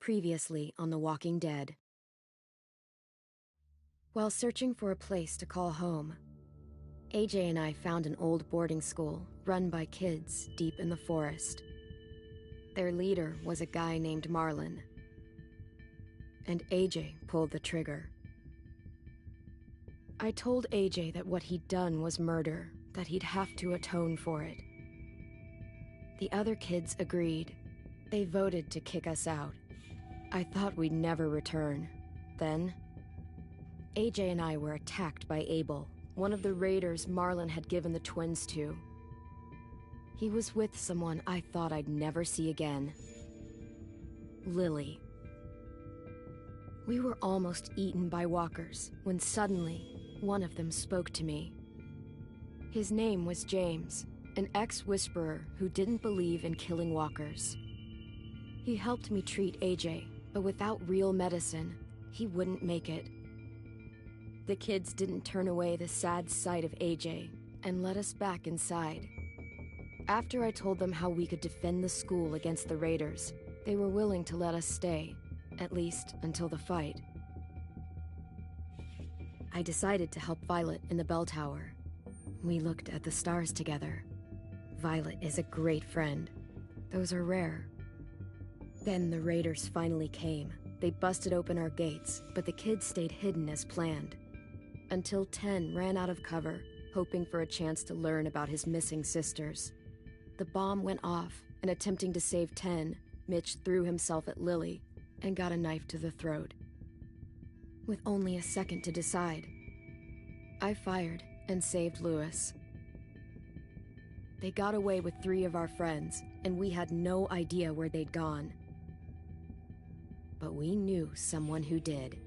Previously on The Walking Dead. While searching for a place to call home, AJ and I found an old boarding school run by kids deep in the forest. Their leader was a guy named Marlon, and AJ pulled the trigger. I told AJ that what he'd done was murder, that he'd have to atone for it. The other kids agreed. They voted to kick us out. I thought we'd never return. Then, AJ and I were attacked by Abel, one of the raiders Marlon had given the twins to. He was with someone I thought I'd never see again. Lily. We were almost eaten by walkers when suddenly, one of them spoke to me. His name was James, an ex-whisperer who didn't believe in killing walkers. He helped me treat AJ, but without real medicine, he wouldn't make it. The kids didn't turn away the sad sight of AJ and let us back inside. After I told them how we could defend the school against the raiders, they were willing to let us stay, at least until the fight. I decided to help Violet in the bell tower. We looked at the stars together. Violet is a great friend. Those are rare. Then the raiders finally came. They busted open our gates, but the kids stayed hidden as planned. Until Ten ran out of cover, hoping for a chance to learn about his missing sisters. The bomb went off, and attempting to save Ten, Mitch threw himself at Lily and got a knife to the throat. With only a second to decide, I fired and saved Lewis. They got away with 3 of our friends, and we had no idea where they'd gone. But we knew someone who did.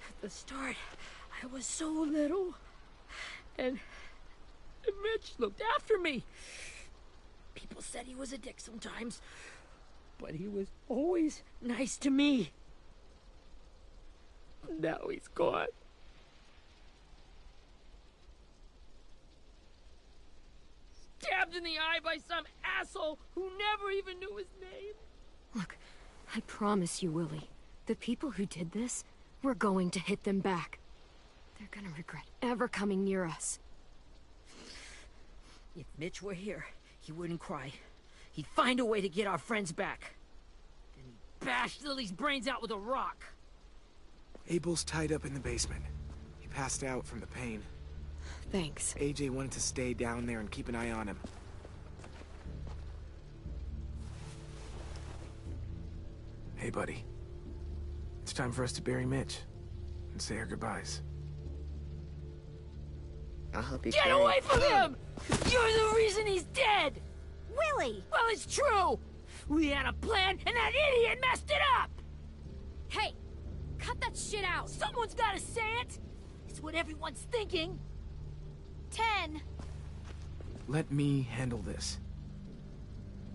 At the start, I was so little, and Mitch looked after me. People said he was a dick sometimes, but he was always nice to me. Now he's gone. Stabbed in the eye by some asshole who never even knew his name. Look, I promise you, Willie, the people who did this, we're going to hit them back. They're gonna regret ever coming near us. If Mitch were here, he wouldn't cry. He'd find a way to get our friends back. Then he'd bash Lily's brains out with a rock. Abel's tied up in the basement. He passed out from the pain. Thanks. AJ wanted to stay down there and keep an eye on him. Hey, buddy. It's time for us to bury Mitch and say our goodbyes. I'll help you Get carry. away from him! You're the reason he's dead! Willie! Well, it's true! We had a plan, and that idiot messed it up! Hey! Cut that shit out! Someone's gotta say it! It's what everyone's thinking! 10! Let me handle this.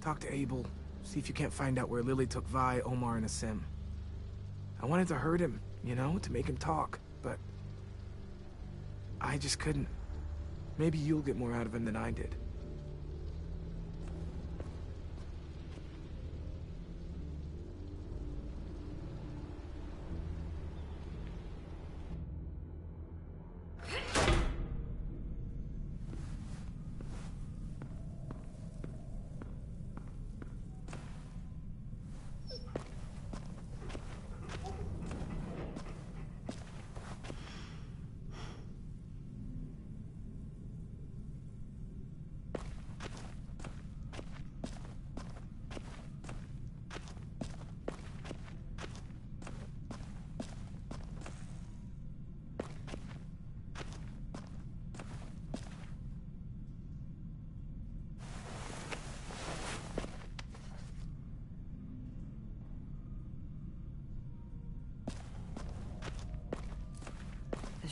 Talk to Abel, see if you can't find out where Lily took Vi, Omar, and Asim. I wanted to hurt him, you know, to make him talk, but I just couldn't. Maybe you'll get more out of him than I did.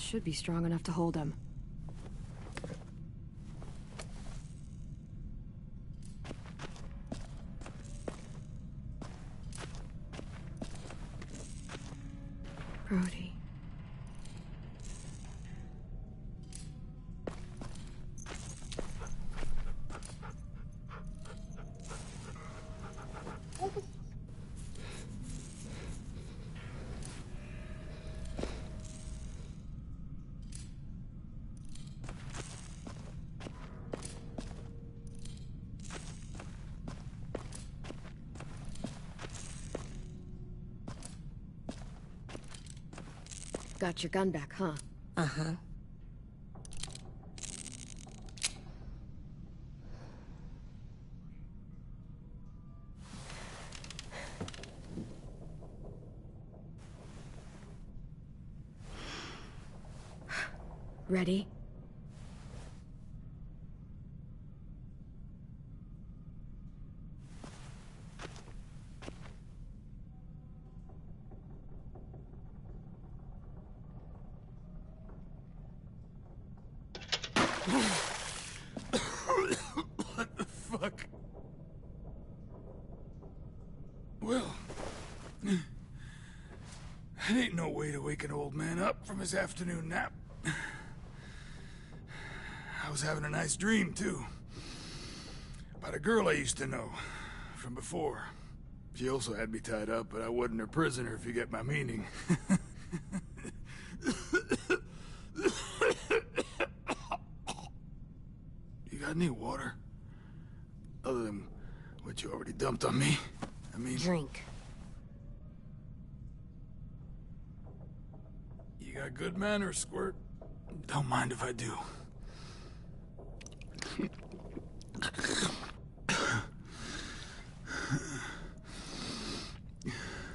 should be strong enough to hold him. Brody. Got your gun back, huh? Uh-huh. Ready? What the fuck? Well, that ain't no way to wake an old man up from his afternoon nap. I was having a nice dream, too. About a girl I used to know from before. She also had me tied up, but I wasn't her prisoner, if you get my meaning. You got any water? Other than what you already dumped on me? I mean... Drink. You got good manners, Squirt. Don't mind if I do.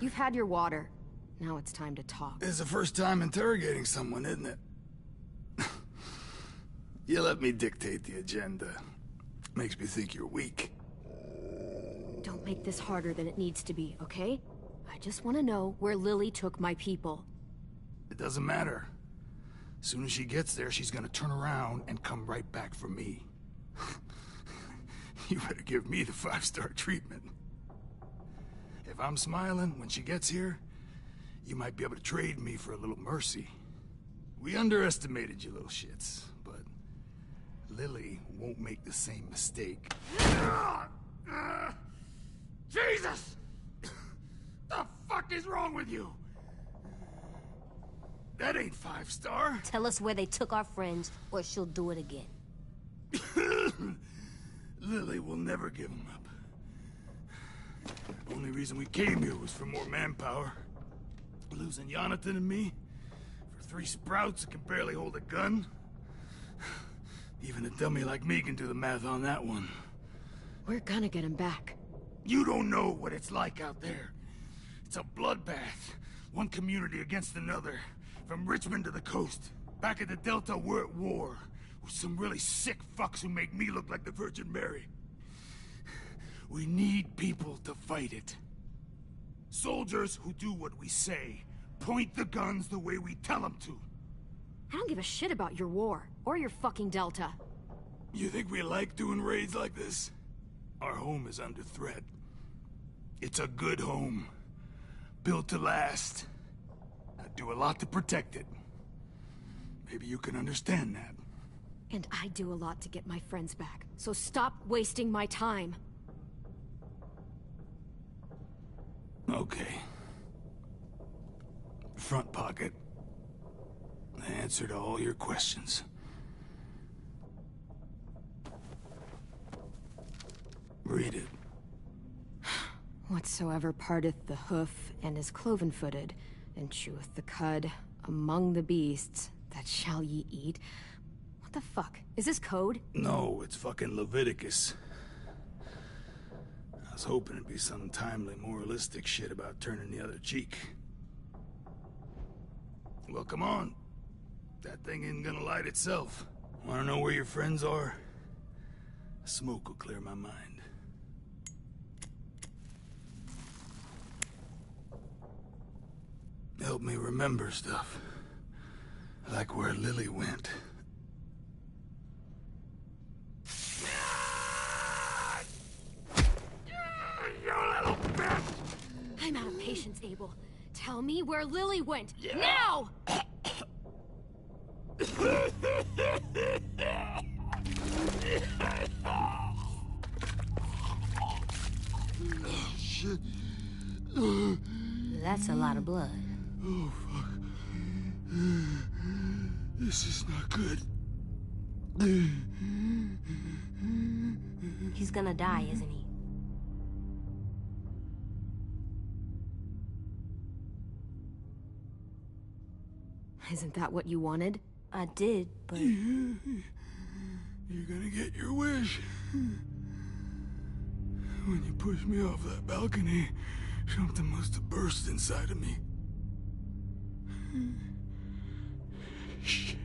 You've had your water. Now it's time to talk. It's the first time interrogating someone, isn't it? You let me dictate the agenda. Makes me think you're weak. Don't make this harder than it needs to be, okay? I just want to know where Lily took my people. It doesn't matter. As soon as she gets there, she's gonna turn around and come right back for me. You better give me the 5-star treatment. If I'm smiling when she gets here, you might be able to trade me for a little mercy. We underestimated you little shits, but Lily won't make the same mistake. Jesus! The fuck is wrong with you? That ain't 5-star. Tell us where they took our friends, or she'll do it again. Lily will never give them up. Only reason we came here was for more manpower. Losing Jonathan and me for 3 sprouts that can barely hold a gun. Even a dummy like me can do the math on that one. We're gonna get him back. You don't know what it's like out there. It's a bloodbath. One community against another. From Richmond to the coast. Back at the Delta, we're at war. With some really sick fucks who make me look like the Virgin Mary. We need people to fight it. Soldiers who do what we say. Point the guns the way we tell them to. I don't give a shit about your war, or your fucking Delta. You think we like doing raids like this? Our home is under threat. It's a good home. Built to last. I do a lot to protect it. Maybe you can understand that. And I do a lot to get my friends back, so stop wasting my time. Okay. Front pocket. The answer to all your questions. Read it. Whatsoever parteth the hoof and is cloven-footed, and cheweth the cud among the beasts, that shall ye eat. What the fuck? Is this code? No, it's fucking Leviticus. I was hoping it'd be some timely, moralistic shit about turning the other cheek. Well, come on. That thing isn't gonna light itself. Wanna know where your friends are? Smoke will clear my mind. Help me remember stuff. Like where Lily went. I'm out of patience, Abel. Tell me where Lily went. Now! Shit. That's a lot of blood. Oh, fuck. This is not good. He's gonna die, isn't he? Isn't that what you wanted? I did, but... You're gonna get your wish. When you pushed me off that balcony, something must have burst inside of me. Shit.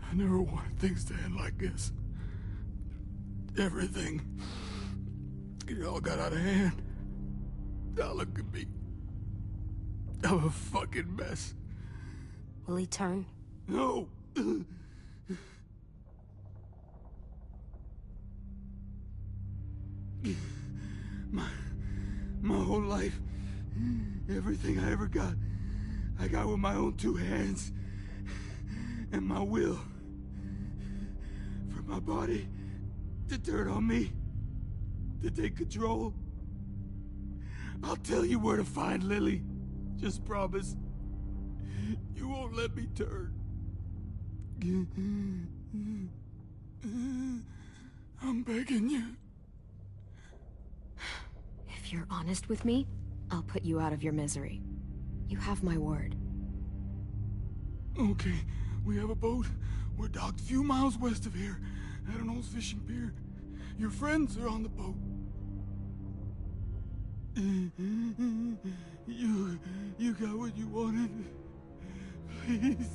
I never wanted things to end like this. Everything. It all got out of hand. Now look at me. I'm a fucking mess. Will he turn? No! My whole life, everything I ever got, I got with my own two hands. And my will. For my body to turn on me, to take control. I'll tell you where to find Lily. Just promise. You won't let me turn. I'm begging you. If you're honest with me, I'll put you out of your misery. You have my word. Okay, we have a boat. We're docked a few miles west of here, at an old fishing pier. Your friends are on the boat. You got what you wanted. Please,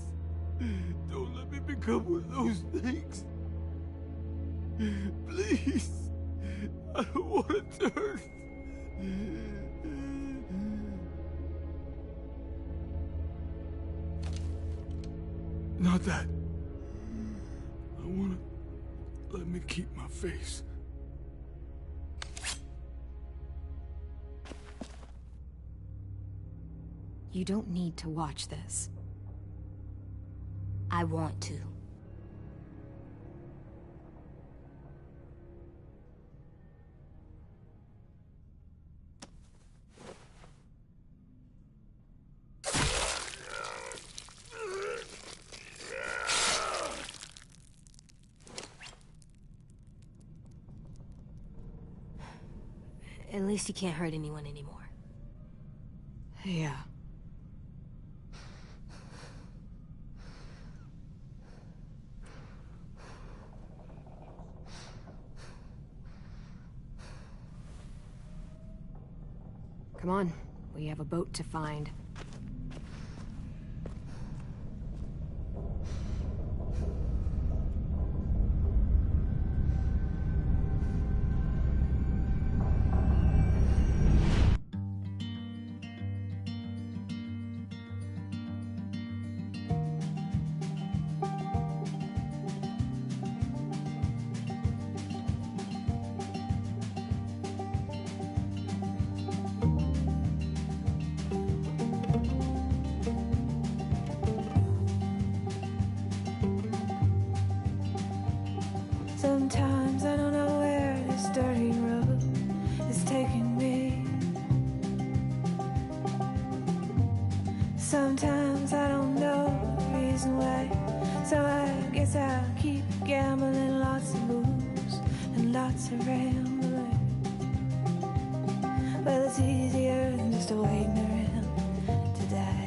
don't let me become one of those things. Please, I don't want to turn. Not that. I want to let me keep my face. You don't need to watch this. I want to. At least you can't hurt anyone anymore. Yeah. Come on, we have a boat to find. Sometimes I don't know where this dirty road is taking me. Sometimes I don't know the reason why. So I guess I'll keep gambling, lots of moves and lots of rambling. Well, it's easier than just waiting around to die.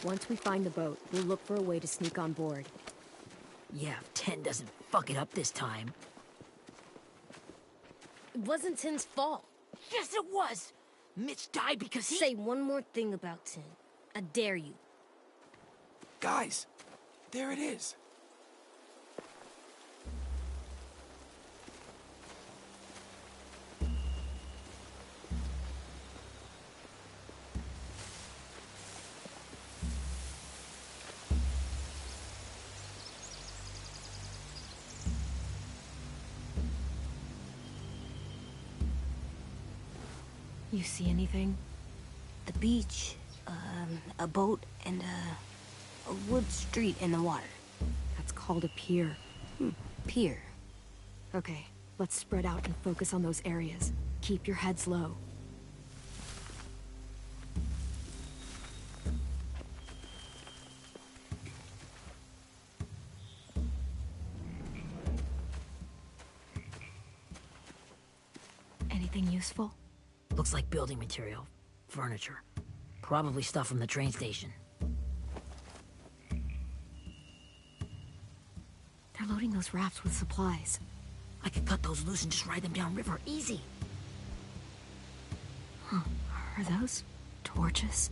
Once we find the boat, we'll look for a way to sneak on board. Yeah, if Ten doesn't fuck it up this time. It wasn't Tin's fault. Yes, it was! Mitch died because he— Say one more thing about Tin. I dare you. Guys, there it is. You see anything? The beach, a boat, and a wood street in the water. That's called a pier. Pier. Okay, let's spread out and focus on those areas. Keep your heads low. Anything useful? Looks like building material. Furniture. Probably stuff from the train station. They're loading those rafts with supplies. I could cut those loose and just ride them downriver. Easy. Huh. Are those torches?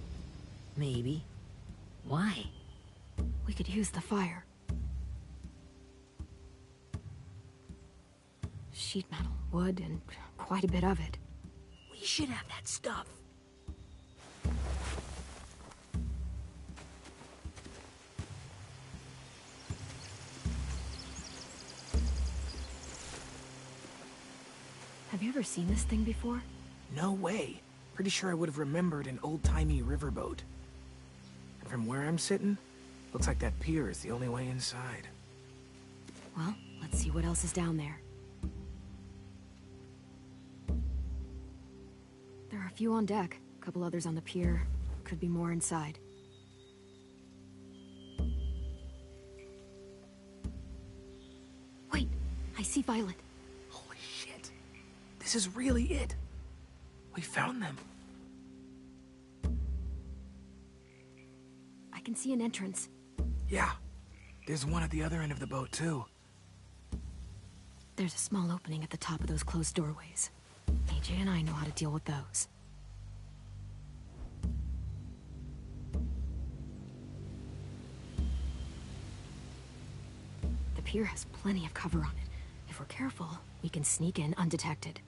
Maybe. Why? We could use the fire. Sheet metal, wood, and quite a bit of it. We should have that stuff. Have you ever seen this thing before? No way. Pretty sure I would have remembered an old-timey riverboat. And from where I'm sitting, looks like that pier is the only way inside. Well, let's see what else is down there. There are a few on deck, a couple others on the pier. Could be more inside. Wait, I see Violet. Holy shit. This is really it. We found them. I can see an entrance. Yeah. There's one at the other end of the boat, too. There's a small opening at the top of those closed doorways. AJ and I know how to deal with those. The pier has plenty of cover on it. If we're careful, we can sneak in undetected.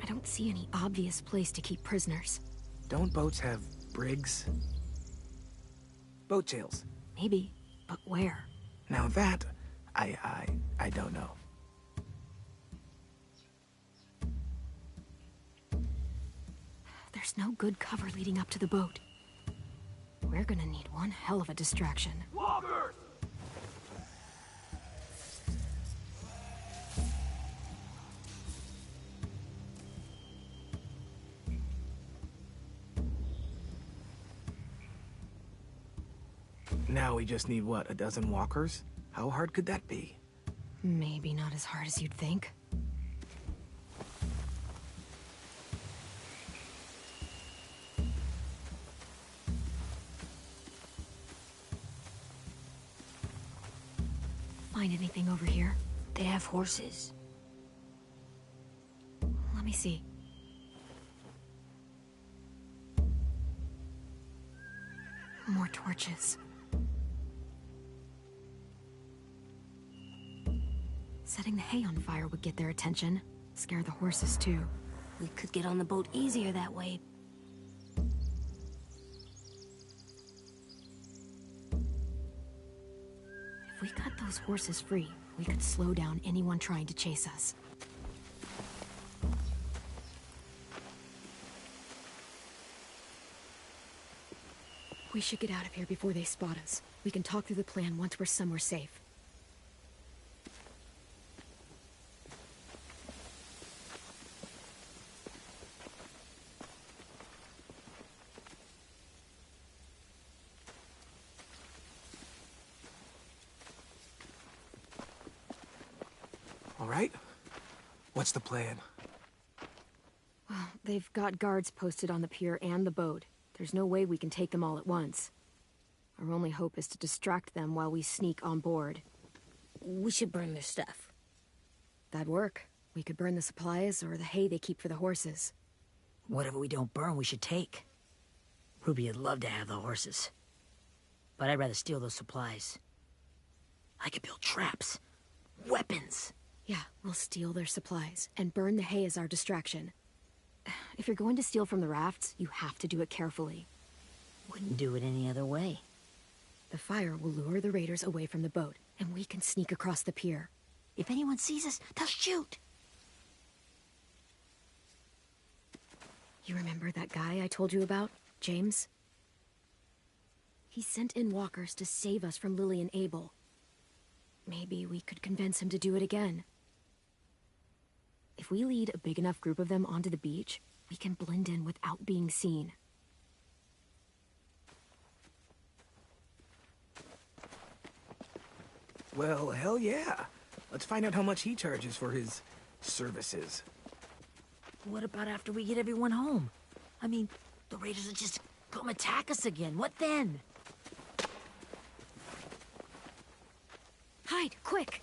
I don't see any obvious place to keep prisoners. Don't boats have brigs? Boat jails. Maybe, but where? Now that, I don't know. There's no good cover leading up to the boat. We're gonna need one hell of a distraction. Walkers! Now we just need, what, a dozen walkers? How hard could that be? Maybe not as hard as you'd think. Find anything over here? They have horses. Let me see. More torches. Setting the hay on fire would get their attention. Scare the horses, too. We could get on the boat easier that way. If we cut those horses free, we could slow down anyone trying to chase us. We should get out of here before they spot us. We can talk through the plan once we're somewhere safe. All right, What's the plan? Well, they've got guards posted on the pier and the boat. There's no way we can take them all at once. Our only hope is to distract them while we sneak on board. We should burn their stuff. That'd work. We could burn the supplies or the hay they keep for the horses. Whatever we don't burn, we should take. Ruby would love to have the horses. But I'd rather steal those supplies. I could build traps. Weapons. Yeah, we'll steal their supplies and burn the hay as our distraction. If you're going to steal from the rafts, you have to do it carefully. Wouldn't do it any other way. The fire will lure the raiders away from the boat, and we can sneak across the pier. If anyone sees us, they'll shoot. You remember that guy I told you about, James? He sent in walkers to save us from Lily and Abel. Maybe we could convince him to do it again. If we lead a big enough group of them onto the beach, we can blend in without being seen. Well, hell yeah. Let's find out how much he charges for his services. What about after we get everyone home? I mean, the raiders will just come attack us again. What then? Hide, quick!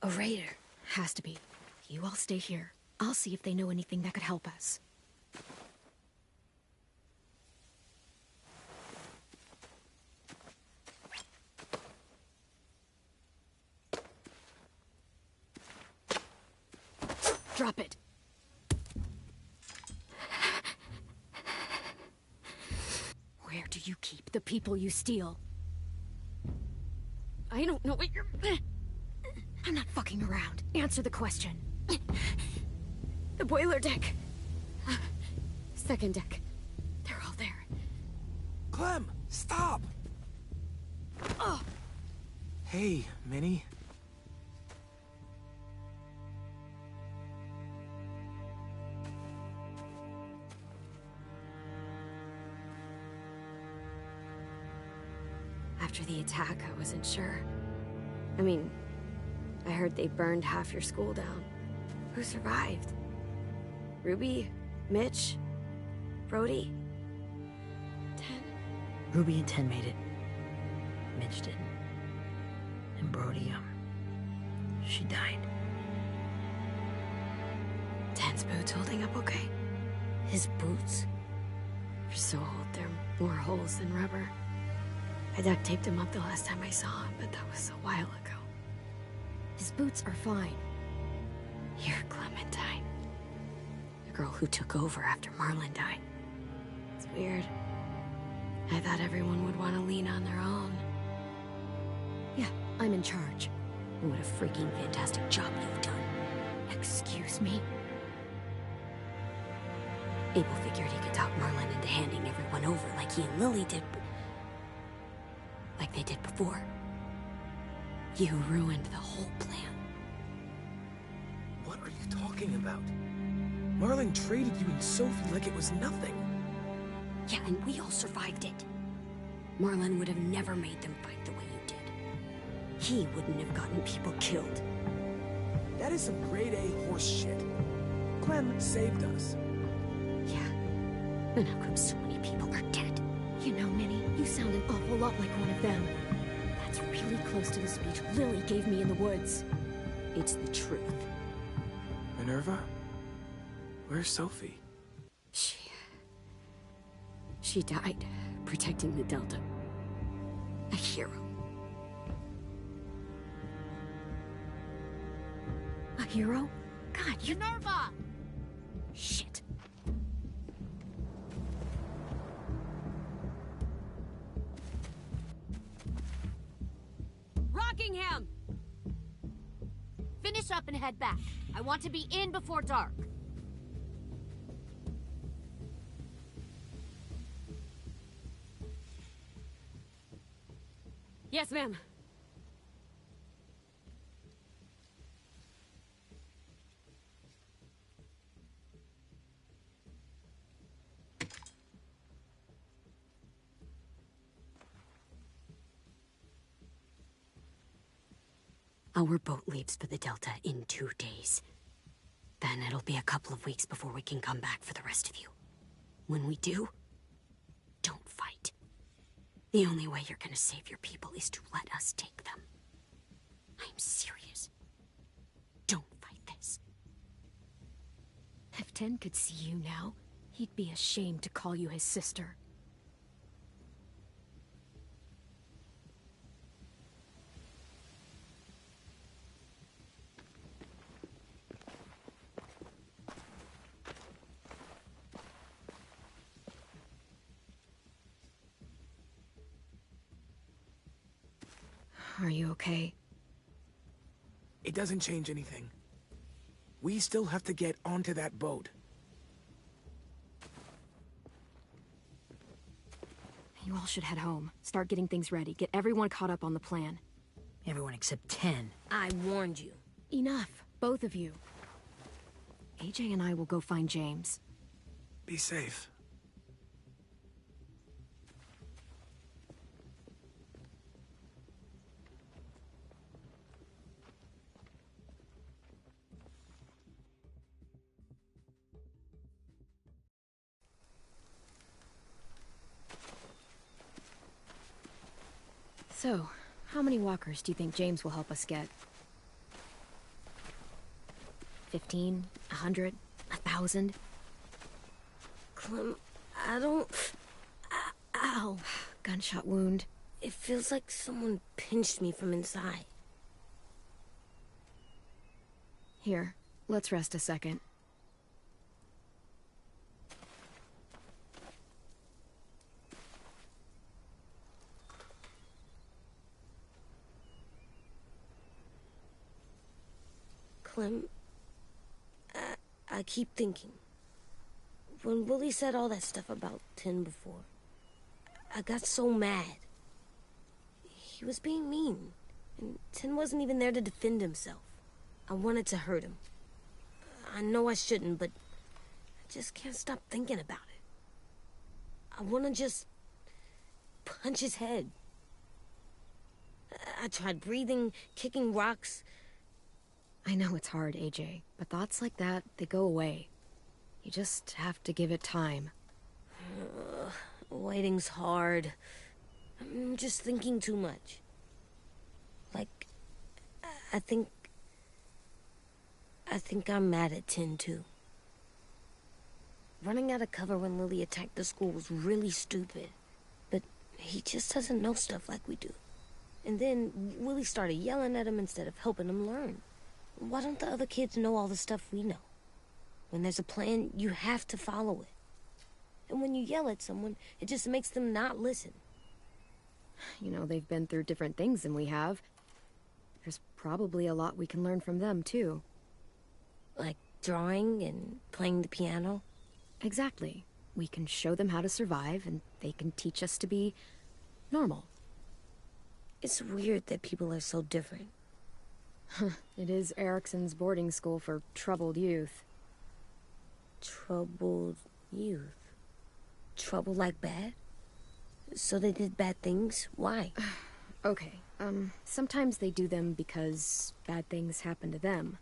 A raider. Has to be. You all stay here. I'll see if they know anything that could help us. Drop it. Where do you keep the people you steal? I don't know what you're... I'm not fucking around. Answer the question. The boiler deck. Second deck. They're all there. Clem, stop! Oh! Hey, Minnie. After the attack, I wasn't sure. I mean, I heard they burned half your school down. Who survived? Ruby? Mitch? Brody? Ten? Ruby and Ten made it. Mitch didn't. And Brody, she died. Ten's boots holding up okay? His boots? They're so old, they're more holes than rubber. I duct taped him up the last time I saw him, but that was a while ago. His boots are fine. You're Clementine. The girl who took over after Marlon died. It's weird. I thought everyone would want to lean on their own. Yeah, I'm in charge. What a freaking fantastic job you've done. Excuse me? Abel figured he could talk Marlon into handing everyone over like he and Lily did, like they did before. You ruined the whole plan. What are you talking about? Marlon traded you and Sophie like it was nothing. Yeah, and we all survived it. Marlon would have never made them fight the way you did. He wouldn't have gotten people killed. That is some grade A horse shit. Clem saved us. Yeah. And how come so many people are dead? You know, Minnie, you sound an awful lot like one of them. That's really close to the speech Lily gave me in the woods. It's the truth. Minerva? Where's Sophie? She died protecting the Delta. A hero. A hero? God, you... Minerva! Shit. Rockingham! Finish up and head back. I want to be in before dark. Yes, ma'am. Our boat leaves for the Delta in 2 days. Then it'll be a couple of weeks before we can come back for the rest of you. When we do, don't fight. The only way you're gonna save your people is to let us take them. I'm serious. Don't fight this. If Tin could see you now, he'd be ashamed to call you his sister. Are you okay? It doesn't change anything. We still have to get onto that boat. You all should head home. Start getting things ready. Get everyone caught up on the plan. Everyone except 10. I warned you. Enough, both of you. AJ and I will go find James. Be safe. So, how many walkers do you think James will help us get? 15? 100? 1,000? Clem, I don't... Ow. Gunshot wound. It feels like someone pinched me from inside. Here, let's rest a second. Clem, I keep thinking. When Willie said all that stuff about Tin before, I got so mad. He was being mean, and Tin wasn't even there to defend himself. I wanted to hurt him. I know I shouldn't, but I just can't stop thinking about it. I want to just punch his head. I tried breathing, kicking rocks. I know it's hard, AJ, but thoughts like that, they go away. You just have to give it time. Waiting's hard. I'm just thinking too much. Like, I think I'm mad at Tin, too. Running out of cover when Lily attacked the school was really stupid. But he just doesn't know stuff like we do. And then Willie started yelling at him instead of helping him learn. Why don't the other kids know all the stuff we know? When there's a plan, you have to follow it. And when you yell at someone, it just makes them not listen. You know, they've been through different things than we have. There's probably a lot we can learn from them, too. Like drawing and playing the piano? Exactly. We can show them how to survive, and they can teach us to be normal. It's weird that people are so different. It is Erickson's boarding school for troubled youth. Troubled youth? Trouble like bad? So they did bad things? Why? Okay, sometimes they do them because bad things happen to them.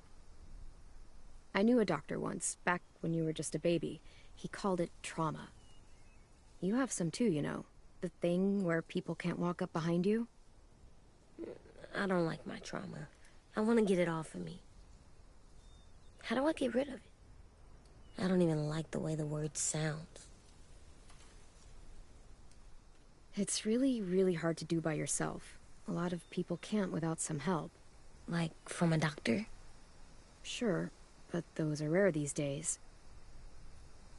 I knew a doctor once, back when you were just a baby. He called it trauma. You have some too, you know. The thing where people can't walk up behind you. I don't like my trauma. I want to get it off of me. How do I get rid of it? I don't even like the way the word sounds. It's really, really hard to do by yourself. A lot of people can't without some help. Like from a doctor? Sure, but those are rare these days.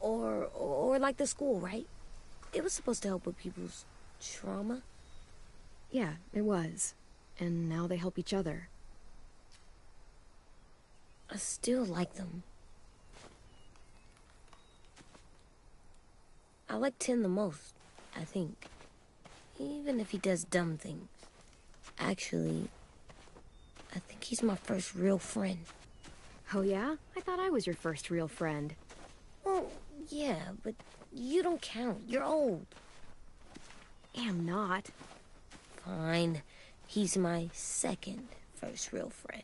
Or like the school, right? It was supposed to help with people's trauma. Yeah, it was. And now they help each other. I still like them. I like Tin the most, I think. Even if he does dumb things. Actually, I think he's my first real friend. Oh yeah? I thought I was your first real friend. Well, yeah, but you don't count. You're old. Am not. Fine. He's my second first real friend.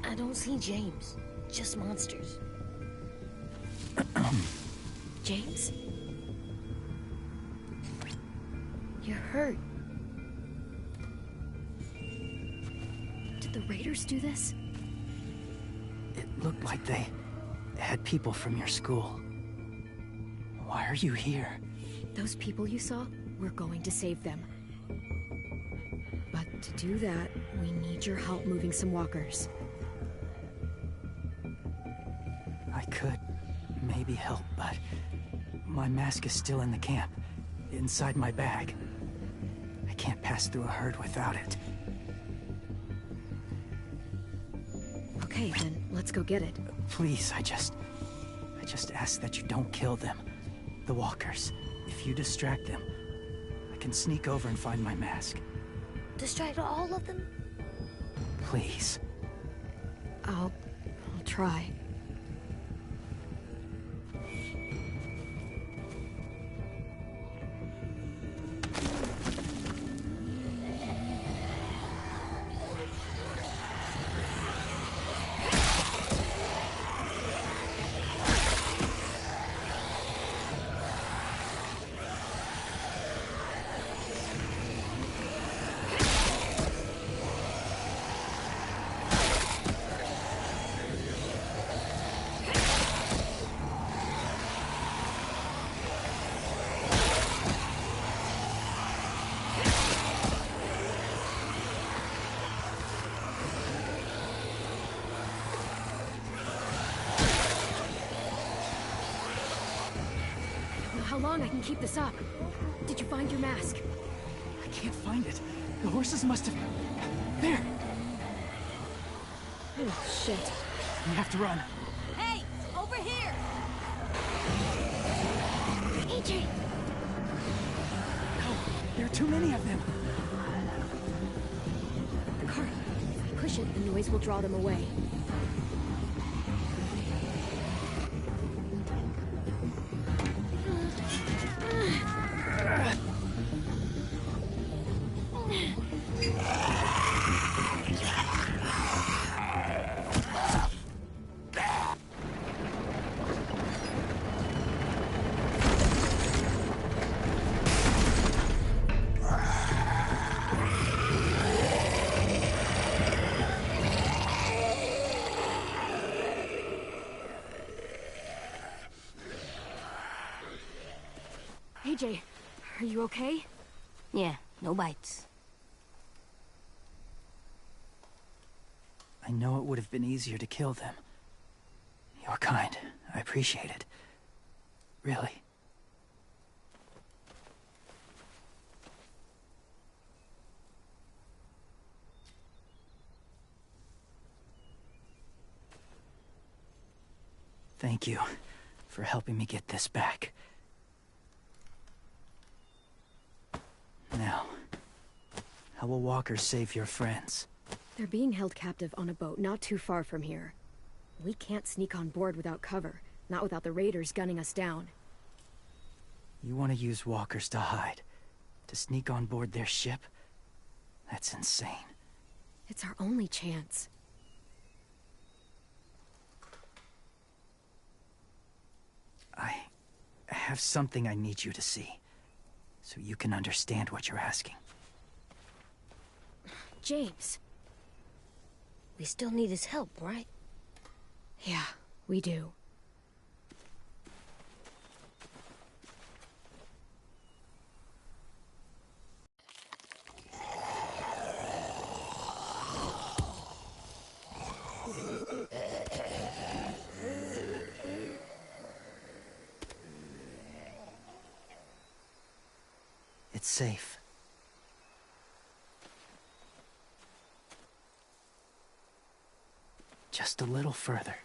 I don't see James, just monsters. James? You're hurt. Did the raiders do this? It looked like they had people from your school. Why are you here? Those people you saw, we're going to save them. But to do that, we need your help moving some walkers. I could maybe help, but my mask is still in the camp, inside my bag. I can't pass through a herd without it. Okay, then let's go get it. Please, I just ask that you don't kill them. The walkers. If you distract them, I can sneak over and find my mask. Distract all of them? Please. I'll try. How long I can keep this up? Did you find your mask? I can't find it. The horses must have... There! Oh, shit. We have to run. Hey, over here! AJ! No, there are too many of them. The cart. If I push it, the noise will draw them away. AJ, are you okay? Yeah, no bites. I know it would have been easier to kill them. You're kind. I appreciate it. Really. Thank you for helping me get this back. Now, how will walkers save your friends? They're being held captive on a boat not too far from here. We can't sneak on board without cover, not without the raiders gunning us down. You want to use walkers to hide? To sneak on board their ship? That's insane. It's our only chance. I have something I need you to see, so you can understand what you're asking. James. We still need his help, right? Yeah, we do. felt safe. Just a little further.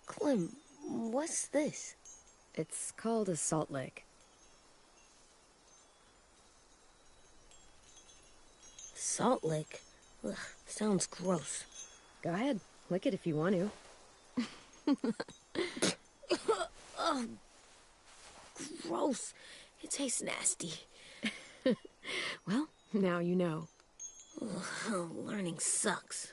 Clem, what's this? It's called a salt lick. Salt lick? Ugh, sounds gross. Go ahead, lick it if you want to. Ugh, gross. It tastes nasty. Well, now you know. Ugh, learning sucks.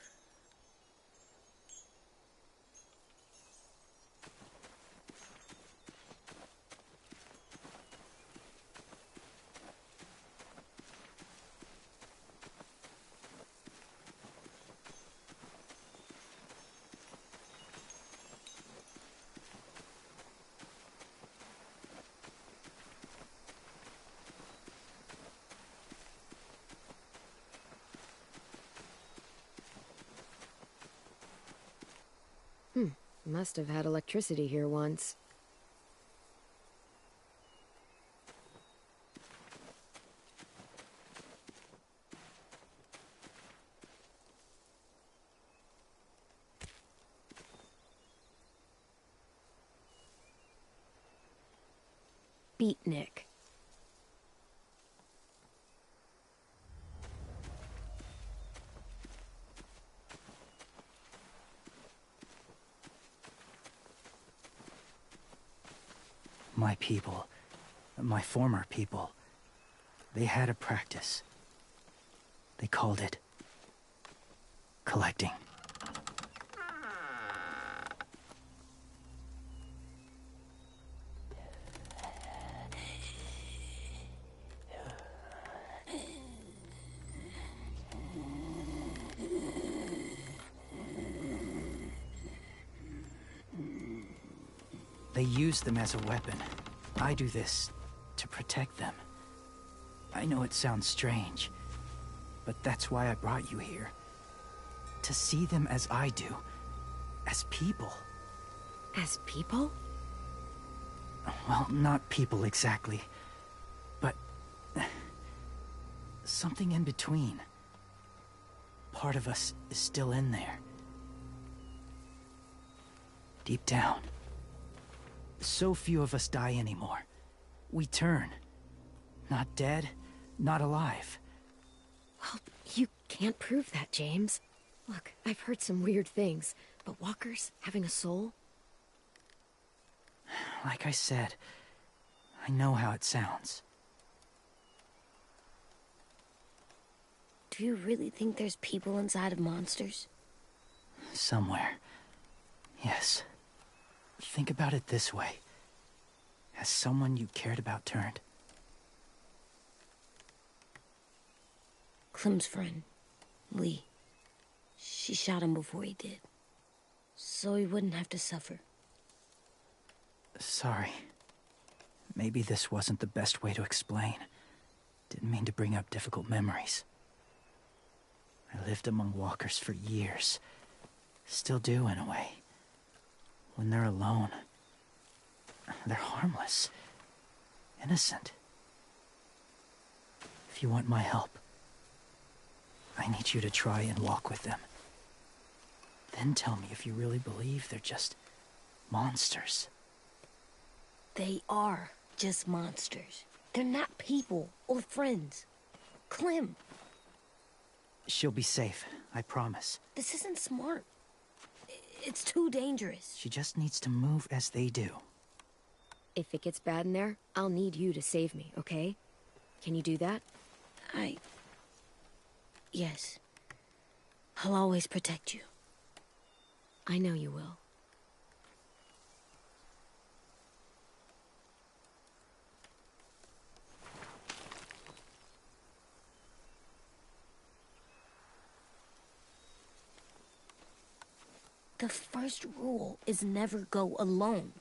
Must have had electricity here once. Beatnik. My people, my former people, they had a practice. They called it collecting. They use them as a weapon. I do this to protect them. I know it sounds strange, but that's why I brought you here. To see them as I do, as people. As people? Well, not people exactly, but something in between. Part of us is still in there. Deep down. So few of us die anymore. We turn. Not dead, not alive. Well, you can't prove that, James. Look, I've heard some weird things, but walkers having a soul? Like I said, I know how it sounds. Do you really think there's people inside of monsters? Somewhere. Yes. Think about it this way. Has someone you cared about turned? Clem's friend, Lee. She shot him before he did. So he wouldn't have to suffer. Sorry. Maybe this wasn't the best way to explain. Didn't mean to bring up difficult memories. I lived among walkers for years. Still do, in a way. When they're alone, they're harmless. Innocent. If you want my help, I need you to try and walk with them. Then tell me if you really believe they're just monsters. They are just monsters. They're not people or friends. Clem. She'll be safe, I promise. This isn't smart. It's too dangerous. She just needs to move as they do. If it gets bad in there, I'll need you to save me, okay? Can you do that? Yes. I'll always protect you. I know you will. The first rule is never go alone.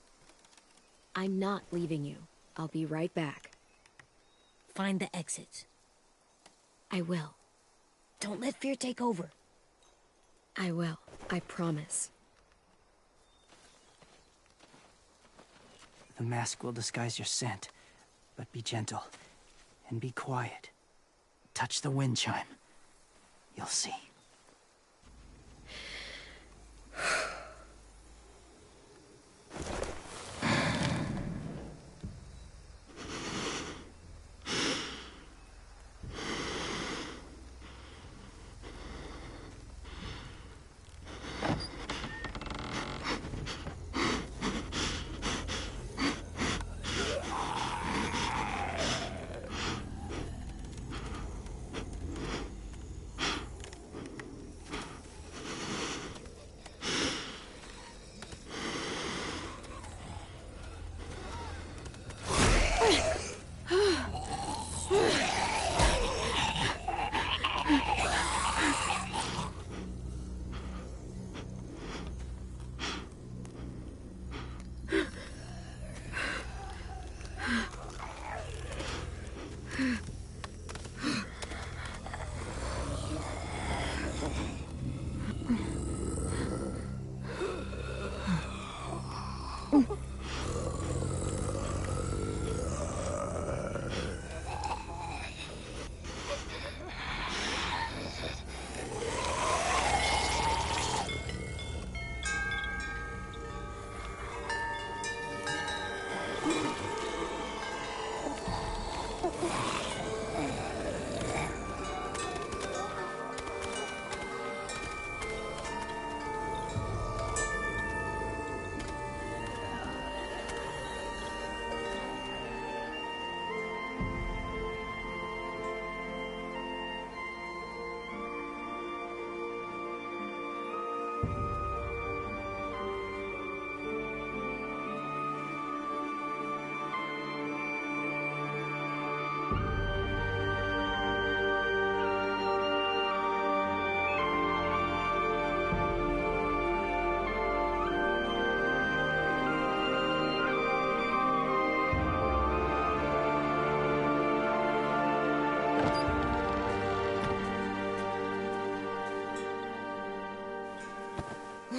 I'm not leaving you. I'll be right back. Find the exits. I will. Don't let fear take over. I will. I promise. The mask will disguise your scent, but be gentle and be quiet. Touch the wind chime. You'll see.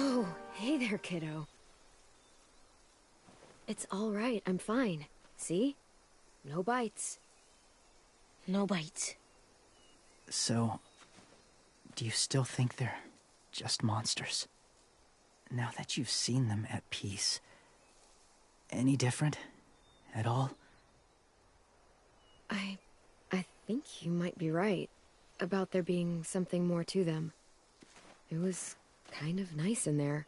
Oh, hey there, kiddo. It's all right, I'm fine. See? No bites. No bites. So, do you still think they're just monsters? Now that you've seen them at peace, any different at all? I think you might be right about there being something more to them. It was kind of nice in there.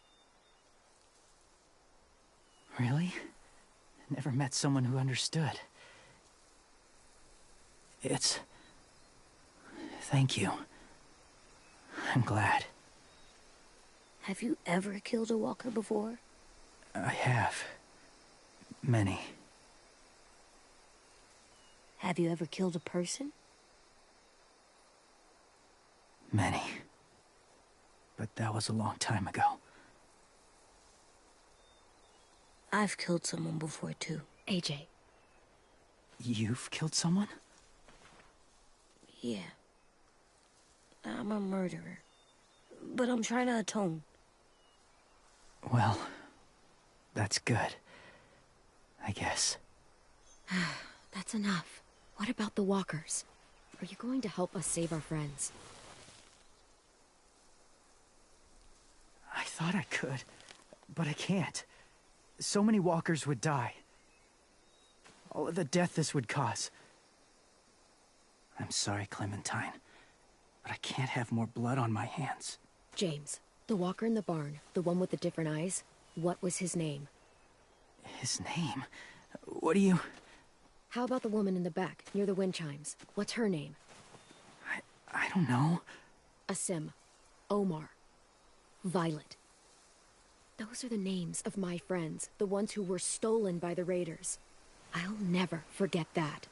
Really? Never met someone who understood. Thank you. I'm glad. Have you ever killed a walker before? I have. Many. Have you ever killed a person? Many. But that was a long time ago. I've killed someone before, too. AJ. You've killed someone? Yeah. I'm a murderer. But I'm trying to atone. Well, that's good. I guess. That's enough. What about the walkers? Are you going to help us save our friends? I thought I could, but I can't. So many walkers would die. All of the death this would cause. I'm sorry, Clementine, but I can't have more blood on my hands. James, the walker in the barn, the one with the different eyes, what was his name? His name? What do you... How about the woman in the back, near the wind chimes? What's her name? I don't know. Asim. Omar. Violet. Those are the names of my friends, the ones who were stolen by the raiders. I'll never forget that.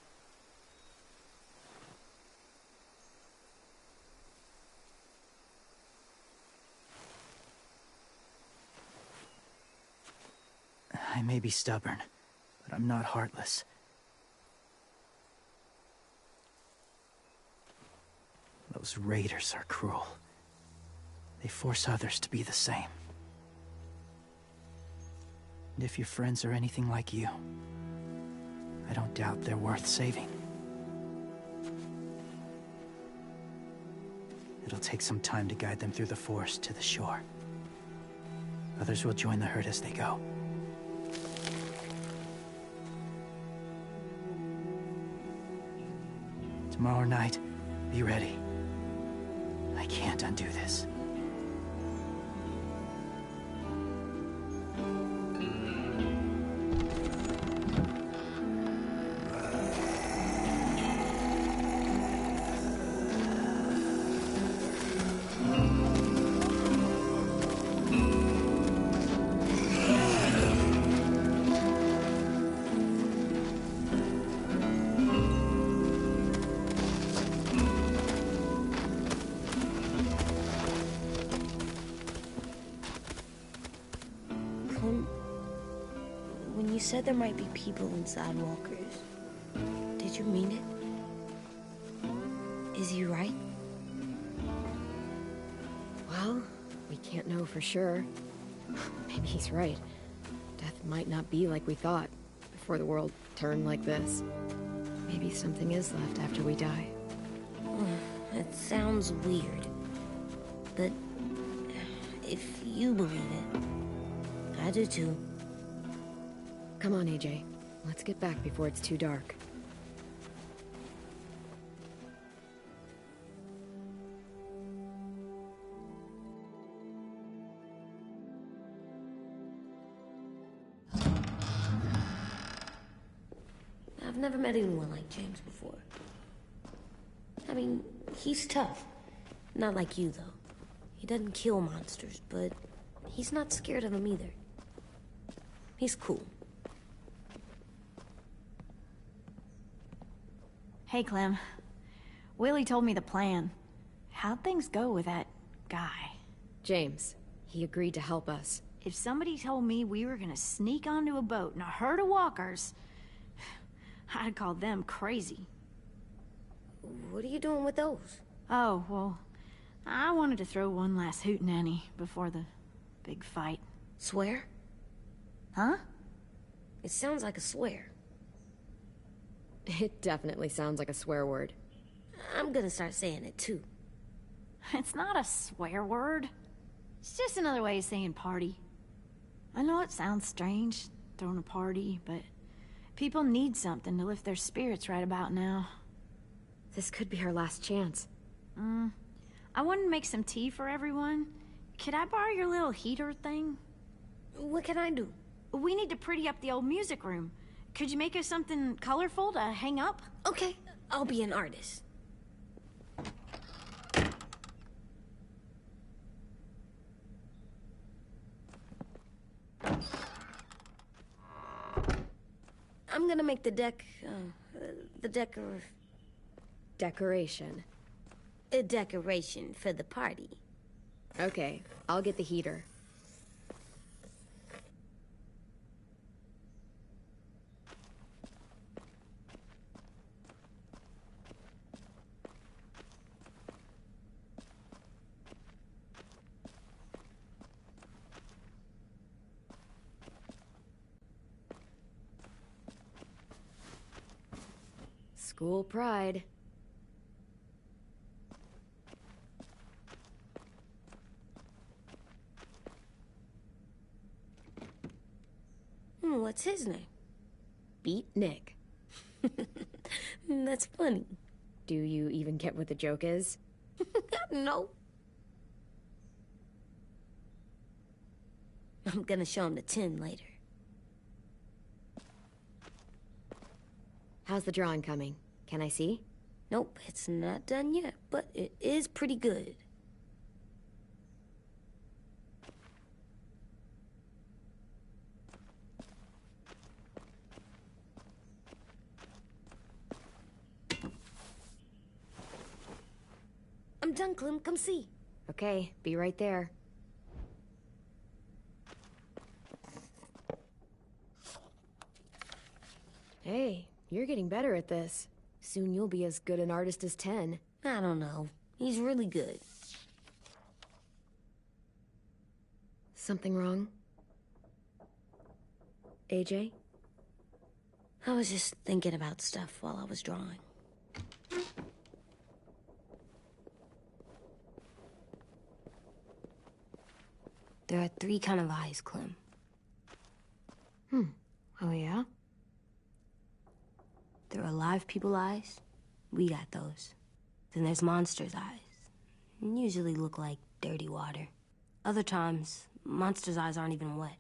I may be stubborn, but I'm not heartless. Those raiders are cruel. They force others to be the same. And if your friends are anything like you, I don't doubt they're worth saving. It'll take some time to guide them through the forest to the shore. Others will join the herd as they go. Tomorrow night, be ready. I can't undo this. When you said there might be people inside walkers, did you mean it? Is he right? Well, we can't know for sure. Maybe he's right. Death might not be like we thought before the world turned like this. Maybe something is left after we die. It sounds weird, but if you believe it, I do too. Come on, AJ. Let's get back before it's too dark. I've never met anyone like James before. I mean, he's tough. Not like you, though. He doesn't kill monsters, but he's not scared of them either. He's cool. Hey, Clem. Willie told me the plan. How'd things go with that guy? James. He agreed to help us. If somebody told me we were gonna sneak onto a boat in a herd of walkers, I'd call them crazy. What are you doing with those? Oh, well, I wanted to throw one last hootenanny before the big fight. Swear? Huh? It sounds like a swear. It definitely sounds like a swear word. I'm gonna start saying it too. It's not a swear word. It's just another way of saying party. I know it sounds strange, throwing a party, but people need something to lift their spirits right about now. This could be our last chance. I wanted to make some tea for everyone. Could I borrow your little heater thing? What can I do? We need to pretty up the old music room. Could you make us something colorful to hang up? Okay, I'll be an artist. I'm gonna make the Decoration. a decoration for the party. Okay, I'll get the heater. School pride. What's his name? Beat Nick. That's funny. Do you even get what the joke is? No. I'm gonna show him the tin later. How's the drawing coming? Can I see? Nope, it's not done yet, but it is pretty good. I'm done, Clem. Come see. Okay, be right there. You're getting better at this. Soon you'll be as good an artist as Ten. I don't know. He's really good. Something wrong? AJ? I was just thinking about stuff while I was drawing. There are 3 kind of eyes, Clem. Oh yeah? There are live people eyes. We got those. Then there's monsters' eyes. Usually look like dirty water. Other times, monsters' eyes aren't even wet.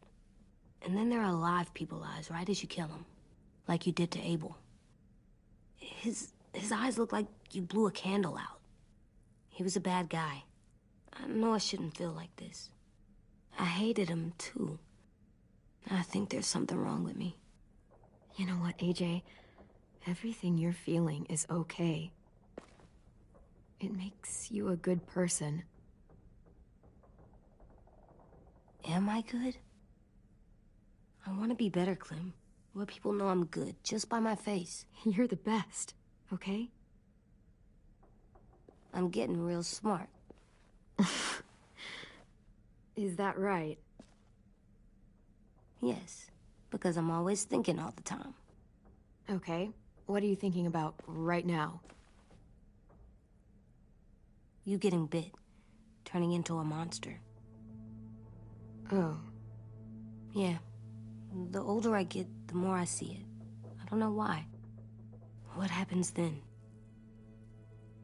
And then there are live people eyes right as you kill them. Like you did to Abel. His eyes look like you blew a candle out. He was a bad guy. I know I shouldn't feel like this. I hated him, too. I think there's something wrong with me. You know what, AJ? Everything you're feeling is okay. It makes you a good person. Am I good? I want to be better, Clem. Where people know I'm good, just by my face. You're the best, okay? I'm getting real smart. Is that right? Yes, because I'm always thinking all the time. Okay, what are you thinking about right now? You getting bit, turning into a monster. Oh. Yeah. The older I get, the more I see it. I don't know why. What happens then?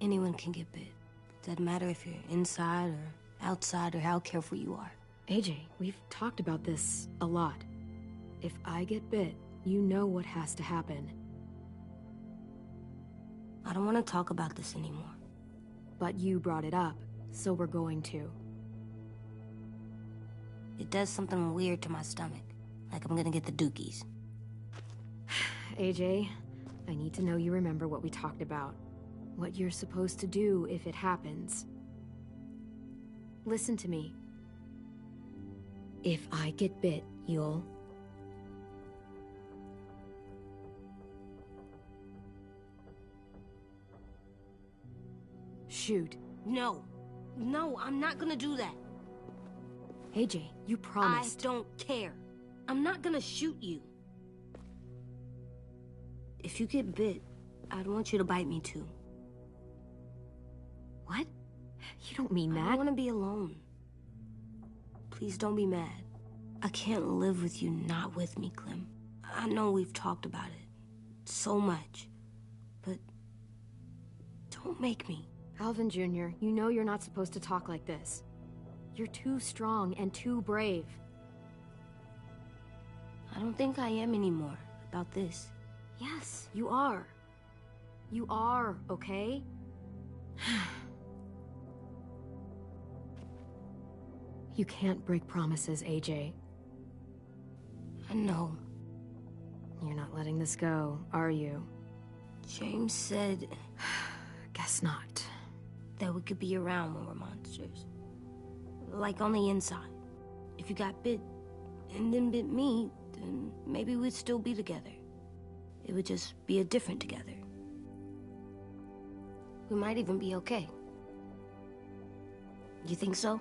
Anyone can get bit. Doesn't matter if you're inside or outside or how careful you are. AJ, we've talked about this a lot. If I get bit, you know what has to happen. I don't want to talk about this anymore. But you brought it up, so we're going to. It does something weird to my stomach. Like I'm gonna get the dookies. AJ, I need to know you remember what we talked about. What you're supposed to do if it happens. Listen to me. If I get bit, you'll... shoot. No. No, I'm not gonna do that. AJ, you promised. I don't care. I'm not gonna shoot you. If you get bit, I'd want you to bite me too. What? You don't mean that. I want to be alone. Please don't be mad. I can't live with you not with me, Clem. I know we've talked about it so much, but don't make me. Alvin Jr., you know you're not supposed to talk like this. You're too strong and too brave. I don't think I am anymore about this. Yes, you are. You are, okay? You can't break promises, AJ. I know. You're not letting this go, are you? James said... Guess not. That we could be around when we're monsters. Like on the inside. If you got bit and then bit me, then maybe we'd still be together. It would just be a different together. We might even be okay. You think so?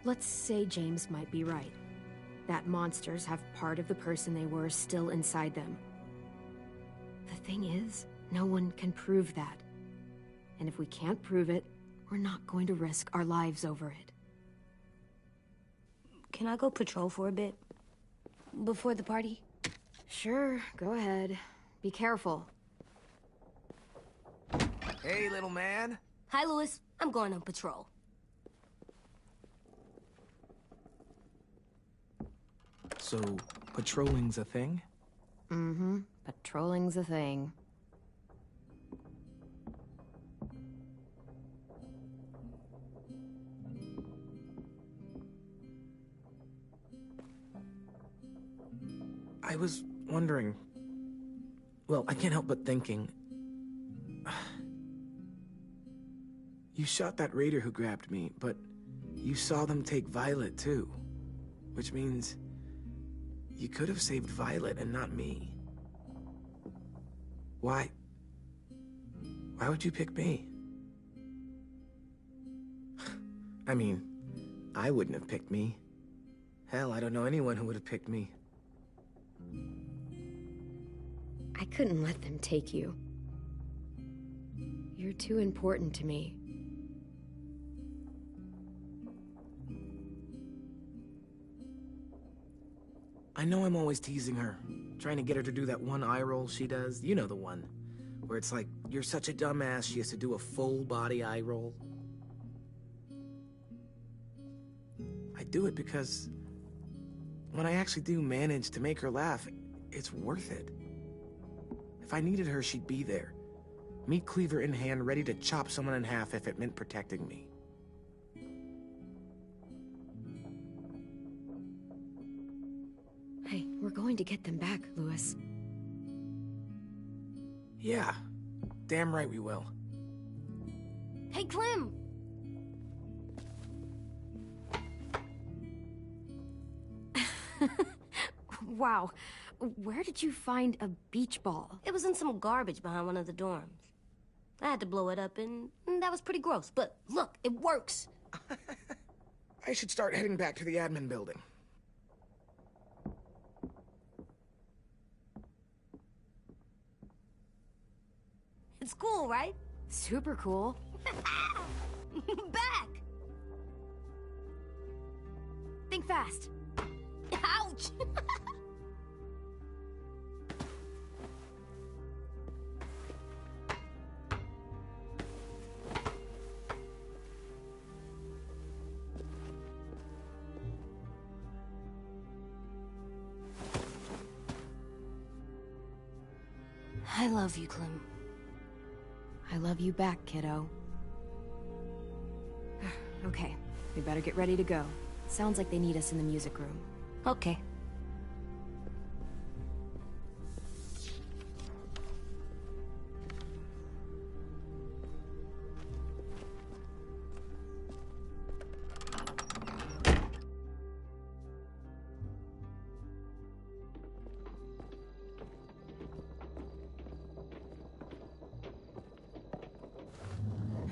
Let's say James might be right. That monsters have part of the person they were still inside them. The thing is, no one can prove that. And if we can't prove it, we're not going to risk our lives over it. Can I go patrol for a bit? Before the party? Sure, go ahead. Be careful. Hey, little man. Hi, Louis. I'm going on patrol. So, patrolling's a thing? Mm-hmm. Patrolling's a thing. I was wondering... Well, I can't help but thinking... You shot that raider who grabbed me, but you saw them take Violet too. Which means... you could have saved Violet and not me. Why? Why would you pick me? I mean, I wouldn't have picked me. Hell, I don't know anyone who would have picked me. I couldn't let them take you. You're too important to me. I know I'm always teasing her, trying to get her to do that one eye roll she does. You know the one, where it's like, you're such a dumbass, she has to do a full body eye roll. I do it because when I actually do manage to make her laugh, it's worth it. If I needed her, she'd be there. Meat cleaver in hand, ready to chop someone in half if it meant protecting me. Hey, we're going to get them back, Louis. Yeah, damn right we will. Hey, Clem! Wow, where did you find a beach ball? It was in some garbage behind one of the dorms. I had to blow it up, and that was pretty gross. But look, it works. I should start heading back to the admin building. It's cool, right? Super cool. Back! Think fast. Ouch! I love you, Clem. I love you back, kiddo. Okay, we better get ready to go. Sounds like they need us in the music room. Okay.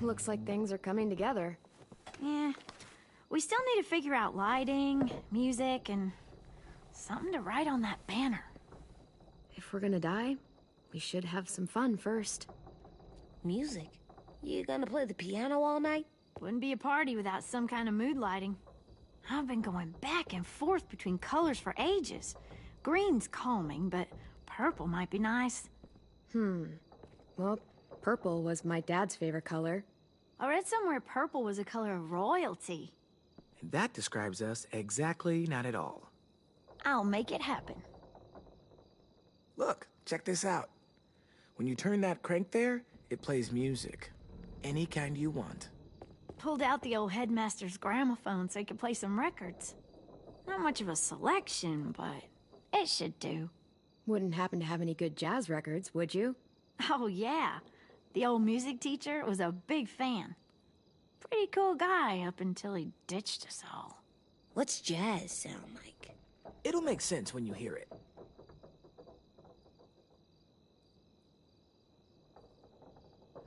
Looks like things are coming together. Yeah. We still need to figure out lighting, music, and something to write on that banner. If we're gonna die, we should have some fun first. Music? You gonna play the piano all night? Wouldn't be a party without some kind of mood lighting. I've been going back and forth between colors for ages. Green's calming, but purple might be nice. Well, purple was my dad's favorite color. I read somewhere purple was a color of royalty. And that describes us exactly not at all. I'll make it happen. Look, check this out. When you turn that crank there, it plays music. Any kind you want. Pulled out the old headmaster's gramophone so he could play some records. Not much of a selection, but it should do. Wouldn't happen to have any good jazz records, would you? Oh, yeah. The old music teacher was a big fan. Pretty cool guy up until he ditched us all. What's jazz sound like? It'll make sense when you hear it.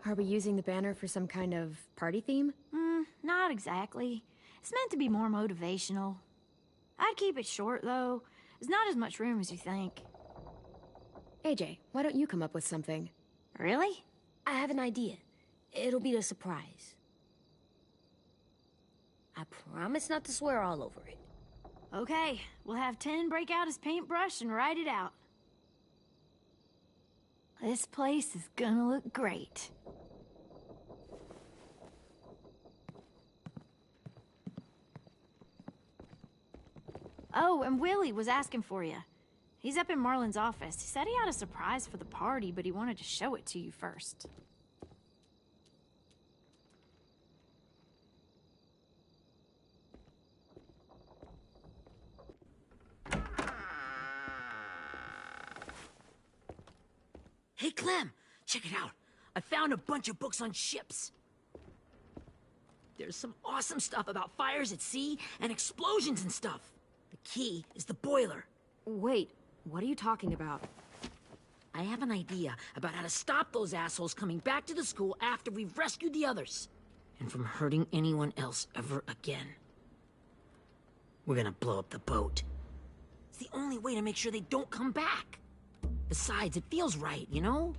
Are we using the banner for some kind of party theme? Not exactly. It's meant to be more motivational. I'd keep it short, though. There's not as much room as you think. AJ, why don't you come up with something? Really? I have an idea. It'll be a surprise. I promise not to swear all over it. Okay, we'll have Tin break out his paintbrush and write it out. This place is gonna look great. Oh, and Willie was asking for you. He's up in Marlin's office. He said he had a surprise for the party, but he wanted to show it to you first. Hey, Clem, check it out. I found a bunch of books on ships. There's some awesome stuff about fires at sea and explosions and stuff. The key is the boiler. Wait, what are you talking about? I have an idea about how to stop those assholes coming back to the school after we've rescued the others. And from hurting anyone else ever again. We're gonna blow up the boat. It's the only way to make sure they don't come back. Besides, it feels right, you know?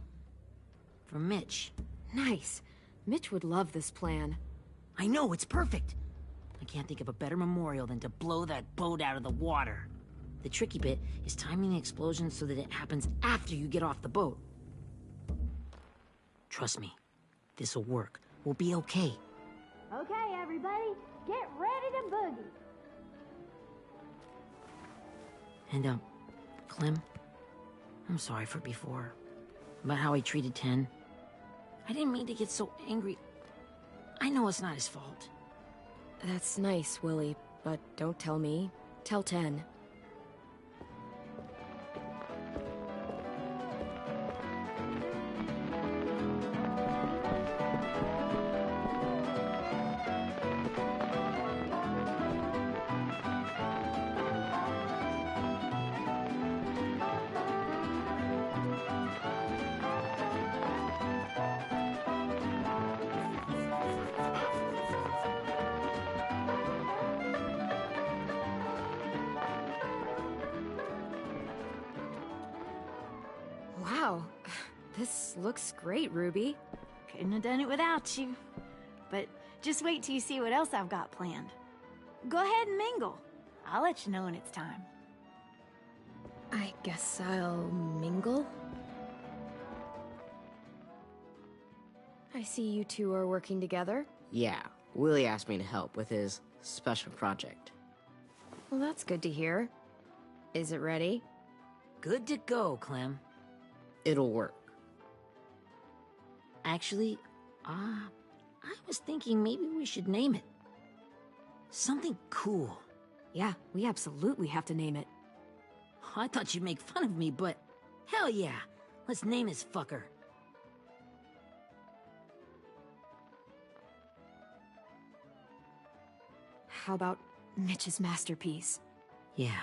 For Mitch. Nice. Mitch would love this plan. I know, it's perfect. I can't think of a better memorial than to blow that boat out of the water. The tricky bit is timing the explosion so that it happens after you get off the boat. Trust me, this'll work. We'll be okay. Okay, everybody, get ready to boogie. And, Clem, I'm sorry for before. About how I treated Ten. I didn't mean to get so angry. I know it's not his fault. That's nice, Willie, but don't tell me. Tell Ten. Wow, this looks great, Ruby. Couldn't have done it without you. But just wait till you see what else I've got planned. Go ahead and mingle. I'll let you know when it's time. I guess I'll mingle? I see you two are working together. Yeah, Willie asked me to help with his special project. Well, that's good to hear. Is it ready? Good to go, Clem. It'll work. Actually, I was thinking maybe we should name it. Something cool. Yeah, we absolutely have to name it. I thought you'd make fun of me, but hell yeah. Let's name this fucker. How about Mitch's masterpiece? Yeah,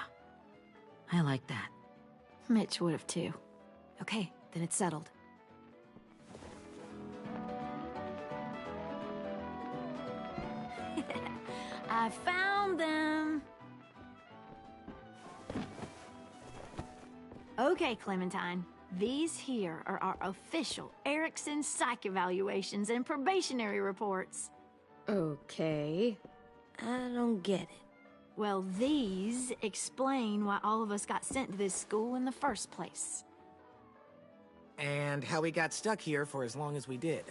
I like that. Mitch would have too. Okay, then it's settled. I found them! Okay, Clementine. These here are our official Erickson psych evaluations and probationary reports. Okay. I don't get it. Well, these explain why all of us got sent to this school in the first place. And how we got stuck here for as long as we did.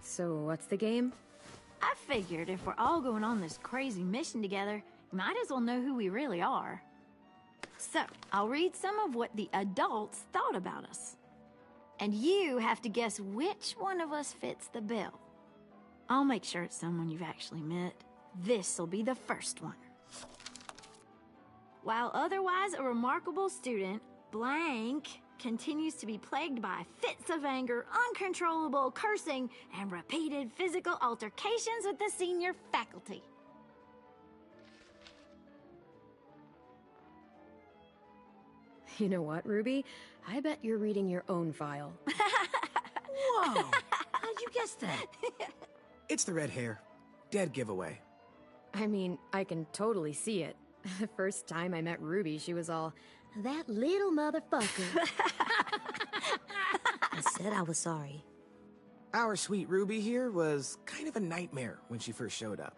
So what's the game? I figured if we're all going on this crazy mission together, you might as well know who we really are. So, I'll read some of what the adults thought about us. And you have to guess which one of us fits the bill. I'll make sure it's someone you've actually met. This'll be the first one. While otherwise a remarkable student, blank continues to be plagued by fits of anger, uncontrollable cursing, and repeated physical altercations with the senior faculty. You know what, Ruby? I bet you're reading your own file. Whoa! How'd you guess that? It's the red hair. Dead giveaway. I mean, I can totally see it. The first time I met Ruby, she was all, "That little motherfucker." I said I was sorry. Our sweet Ruby here was kind of a nightmare when she first showed up.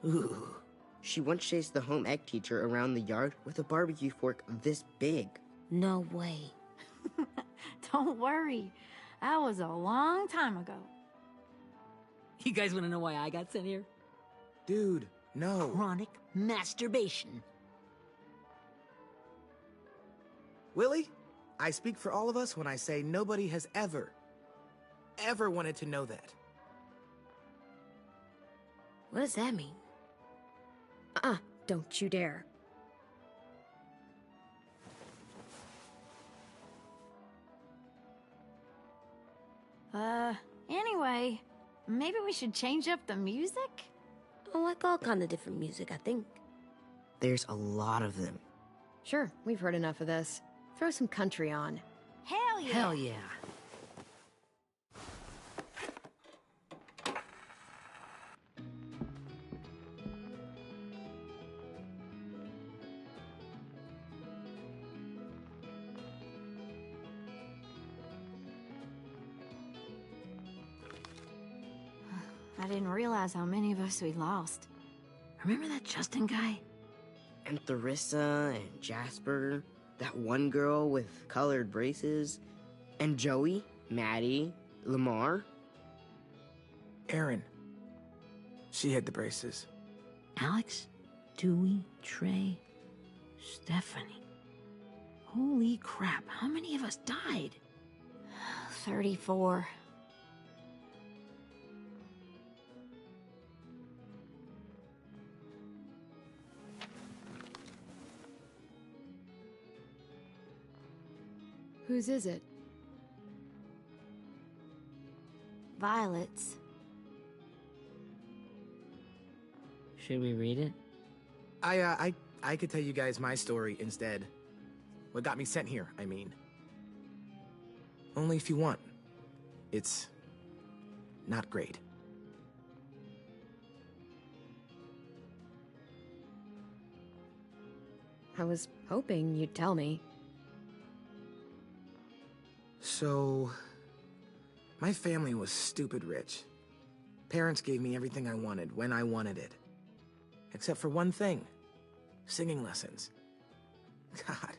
Ooh. She once chased the home ec teacher around the yard with a barbecue fork this big. No way. Don't worry. That was a long time ago. You guys want to know why I got sent here? Dude, no. Chronic masturbation. Willie, I speak for all of us when I say nobody has ever wanted to know that. What does that mean? Don't you dare. Anyway, maybe we should change up the music? I like all kind of different music, I think. There's a lot of them. Sure, we've heard enough of this. Throw some country on. Hell yeah! Hell yeah. I didn't realize how many of us we lost. Remember that Justin guy? And Theresa and Jasper, that one girl with colored braces, and Joey, Maddie, Lamar. Erin. She had the braces. Alex, Dewey, Trey, Stephanie. Holy crap, how many of us died? 34. Whose is it? Violet's. Should we read it? I could tell you guys my story instead. What got me sent here, I mean. Only if you want. It's not great. I was hoping you'd tell me. So, my family was stupid rich. Parents gave me everything I wanted when I wanted it. Except for one thing. Singing lessons. God,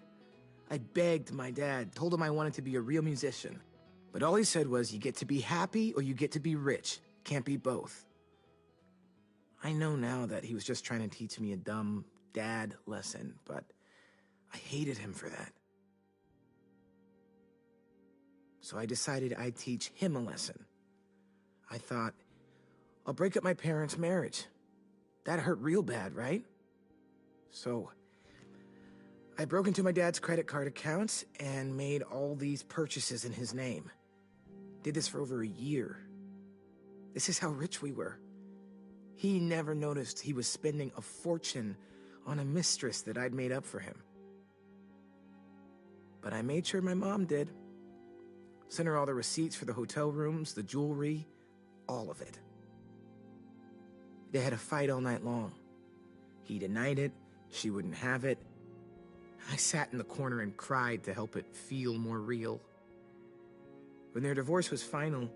I begged my dad, told him I wanted to be a real musician. But all he said was, you get to be happy or you get to be rich. Can't be both. I know now that he was just trying to teach me a dumb dad lesson, but I hated him for that. So I decided I'd teach him a lesson. I thought, I'll break up my parents' marriage. That hurt real bad, right? So I broke into my dad's credit card accounts and made all these purchases in his name. Did this for over a year. This is how rich we were. He never noticed he was spending a fortune on a mistress that I'd made up for him. But I made sure my mom did. Sent her all the receipts for the hotel rooms, the jewelry, all of it. They had a fight all night long. He denied it, she wouldn't have it. I sat in the corner and cried to help it feel more real. When their divorce was final,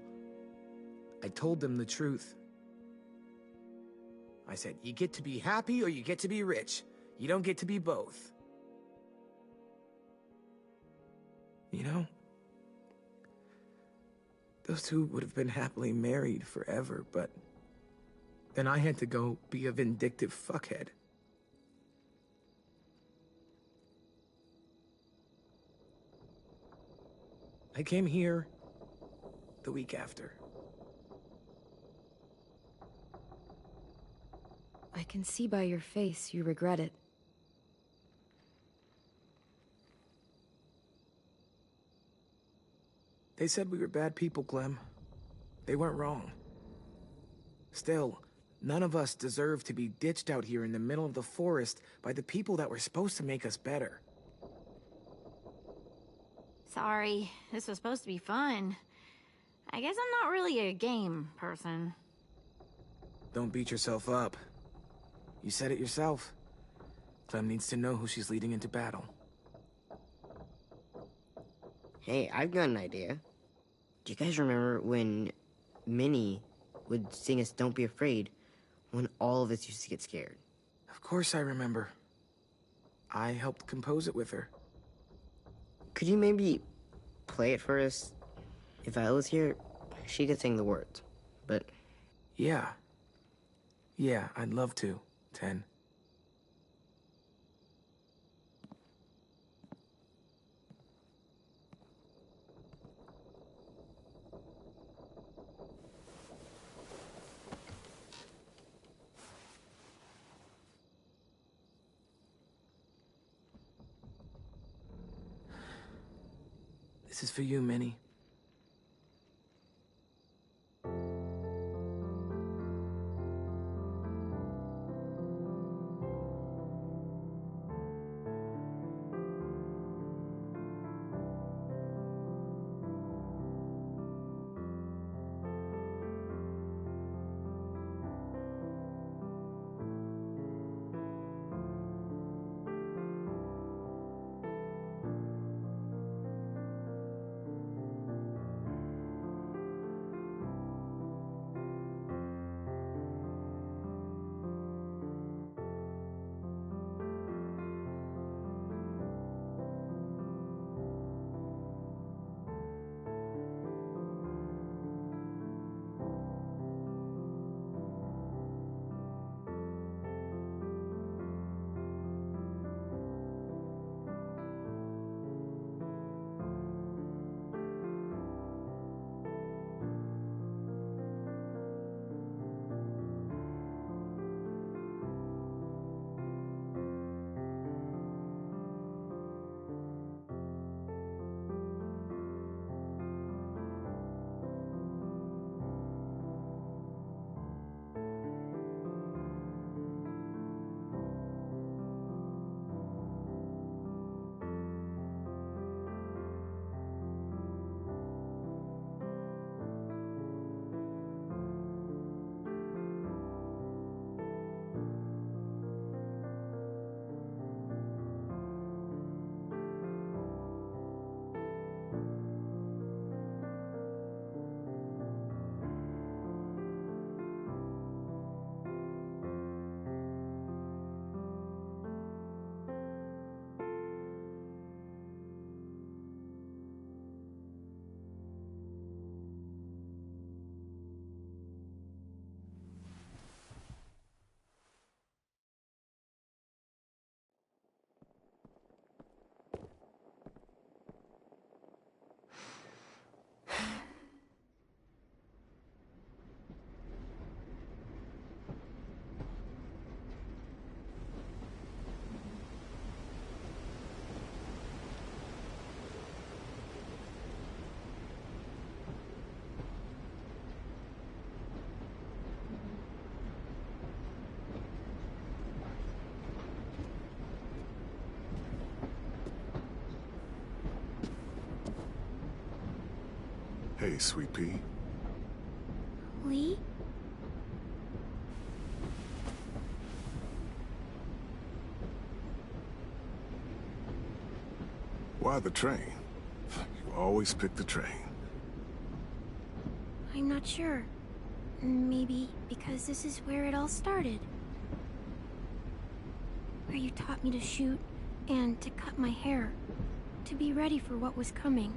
I told them the truth. I said, you get to be happy or you get to be rich. You don't get to be both. You know, those two would have been happily married forever, but then I had to go be a vindictive fuckhead. I came here the week after. I can see by your face you regret it. They said we were bad people, Clem. They weren't wrong. Still, none of us deserve to be ditched out here in the middle of the forest by the people that were supposed to make us better. Sorry, this was supposed to be fun. I guess I'm not really a game person. Don't beat yourself up. You said it yourself. Clem needs to know who she's leading into battle. Hey, I've got an idea. Do you guys remember when Minnie would sing us Don't Be Afraid when all of us used to get scared? Of course I remember. I helped compose it with her. Could you maybe play it for us? If I was here, she could sing the words, but... Yeah. Yeah, I'd love to, Ten. This is for you, Minnie. Hey, Sweet Pea. Lee? Why the train? You always pick the train. I'm not sure. Maybe because this is where it all started. Where you taught me to shoot and to cut my hair. To be ready for what was coming.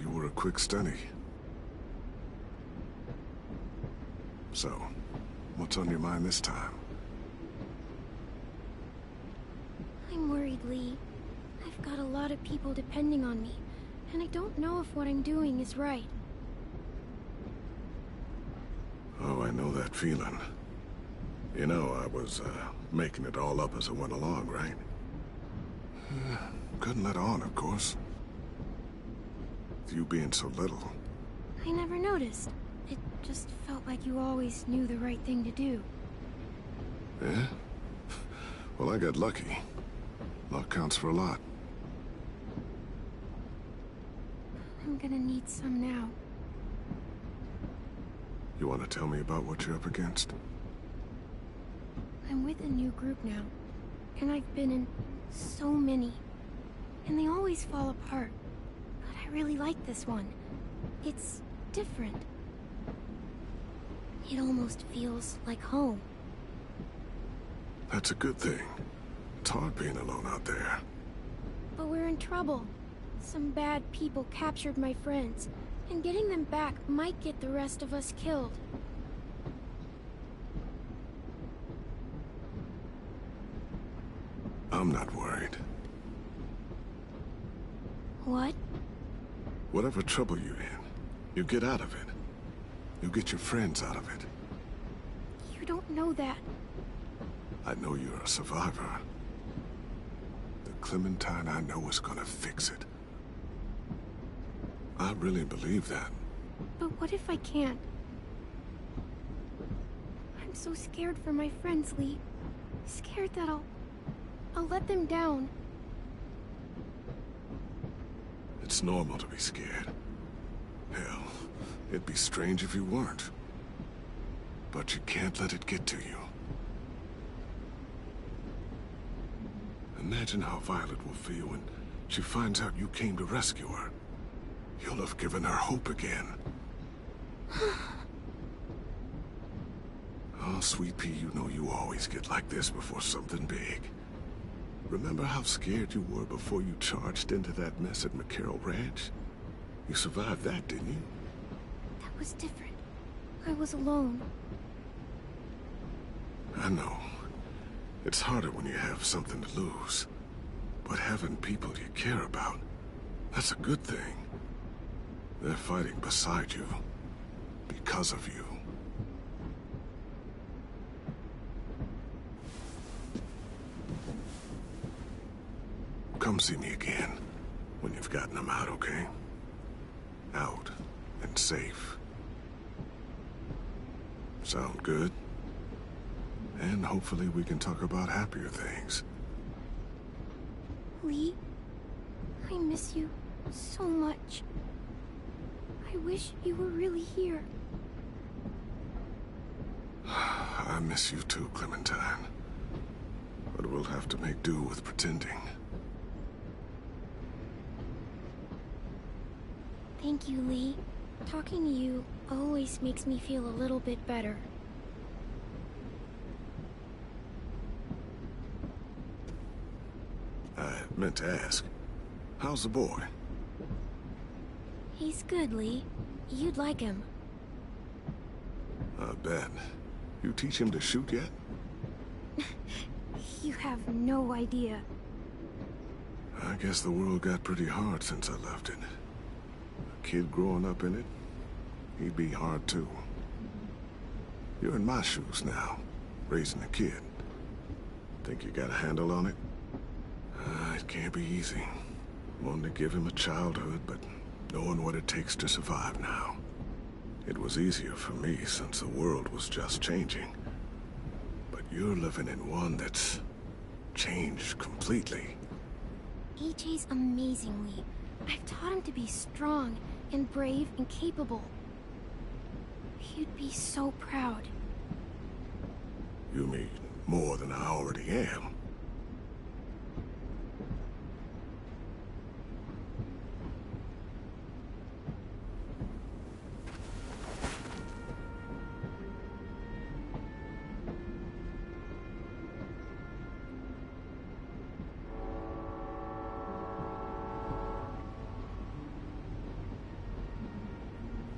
You were a quick study. So, what's on your mind this time? I'm worried, Lee. I've got a lot of people depending on me, and I don't know if what I'm doing is right. Oh, I know that feeling. You know, I was, making it all up as I went along, right? Couldn't let on, of course. With you being so little. I never noticed. It just felt like you always knew the right thing to do. Yeah? Well, I got lucky. Luck counts for a lot. I'm gonna need some now. You want to tell me about what you're up against? I'm with a new group now, and I've been in so many, and they always fall apart. But I really like this one. It's different. It almost feels like home. That's a good thing. It's hard being alone out there. But we're in trouble. Some bad people captured my friends, and getting them back might get the rest of us killed. I'm not worried. What? Whatever trouble you're in, you get out of it. You get your friends out of it. You don't know that. I know you're a survivor. The Clementine I know is gonna fix it. I really believe that. But what if I can't? I'm so scared for my friends, Lee. Scared that I'll let them down. It's normal to be scared. Hell, it'd be strange if you weren't. But you can't let it get to you. Imagine how Violet will feel when she finds out you came to rescue her. You'll have given her hope again. Oh, Sweet Pea, you know you always get like this before something big. Remember how scared you were before you charged into that mess at McCarroll Ranch? You survived that, didn't you? That was different. I was alone. I know. It's harder when you have something to lose. But having people you care about, that's a good thing. They're fighting beside you. Because of you. Come see me again when you've gotten them out, okay? Out and safe. Sound good? And hopefully we can talk about happier things. Lee, I miss you so much. I wish you were really here. I miss you too, Clementine. But we'll have to make do with pretending. Thank you, Lee. Talking to you always makes me feel a little bit better. I meant to ask, how's the boy? He's good, Lee. You'd like him. I bet. You teach him to shoot yet? You have no idea. I guess the world got pretty hard since I left it. A kid growing up in it, he'd be hard too. You're in my shoes now, raising a kid. Think you got a handle on it? It can't be easy. Wanting to give him a childhood, but knowing what it takes to survive now. It was easier for me since the world was just changing. But you're living in one that's changed completely. AJ's amazing, Lee. I've taught him to be strong and brave and capable. You'd be so proud. You mean more than I already am?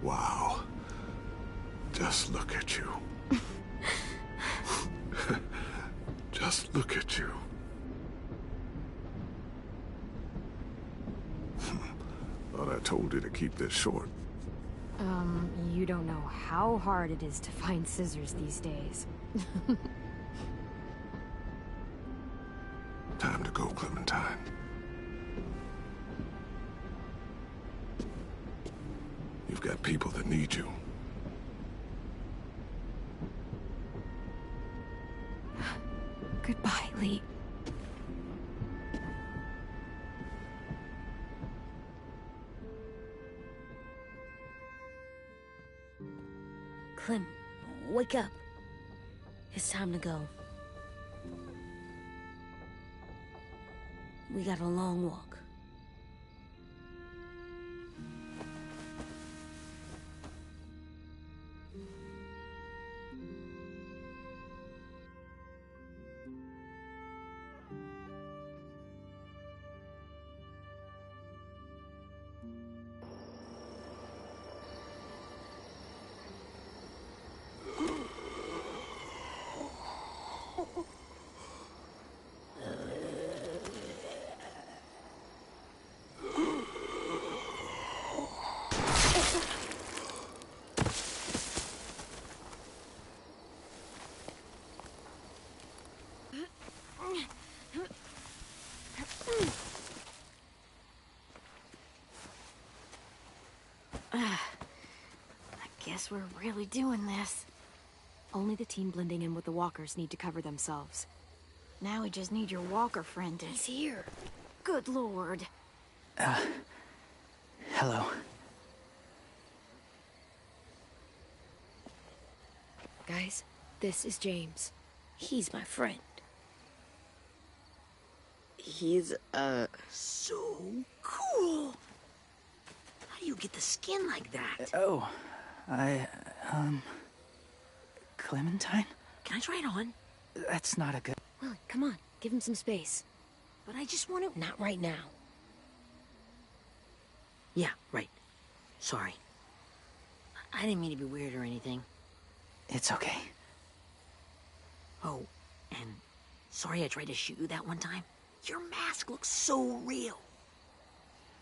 Wow. Just look at you. Just look at you. Thought I told you to keep this short. You don't know how hard it is to find scissors these days. Time to go, Clementine. You've got people that need you. Goodbye, Lee. Clem, wake up. It's time to go. We got a long walk. I guess we're really doing this. Only the team blending in with the walkers need to cover themselves. Now we just need your walker friend to... He's here. Good lord. Hello. Guys, this is James. He's my friend. He's, So cool. How do you get the skin like that? Oh, Clementine? Can I try it on? That's not a good... Well, come on, give him some space. But I just want to... Not right now. Yeah, right. Sorry. I didn't mean to be weird or anything. It's okay. Oh, and sorry I tried to shoot you that one time. Your mask looks so real.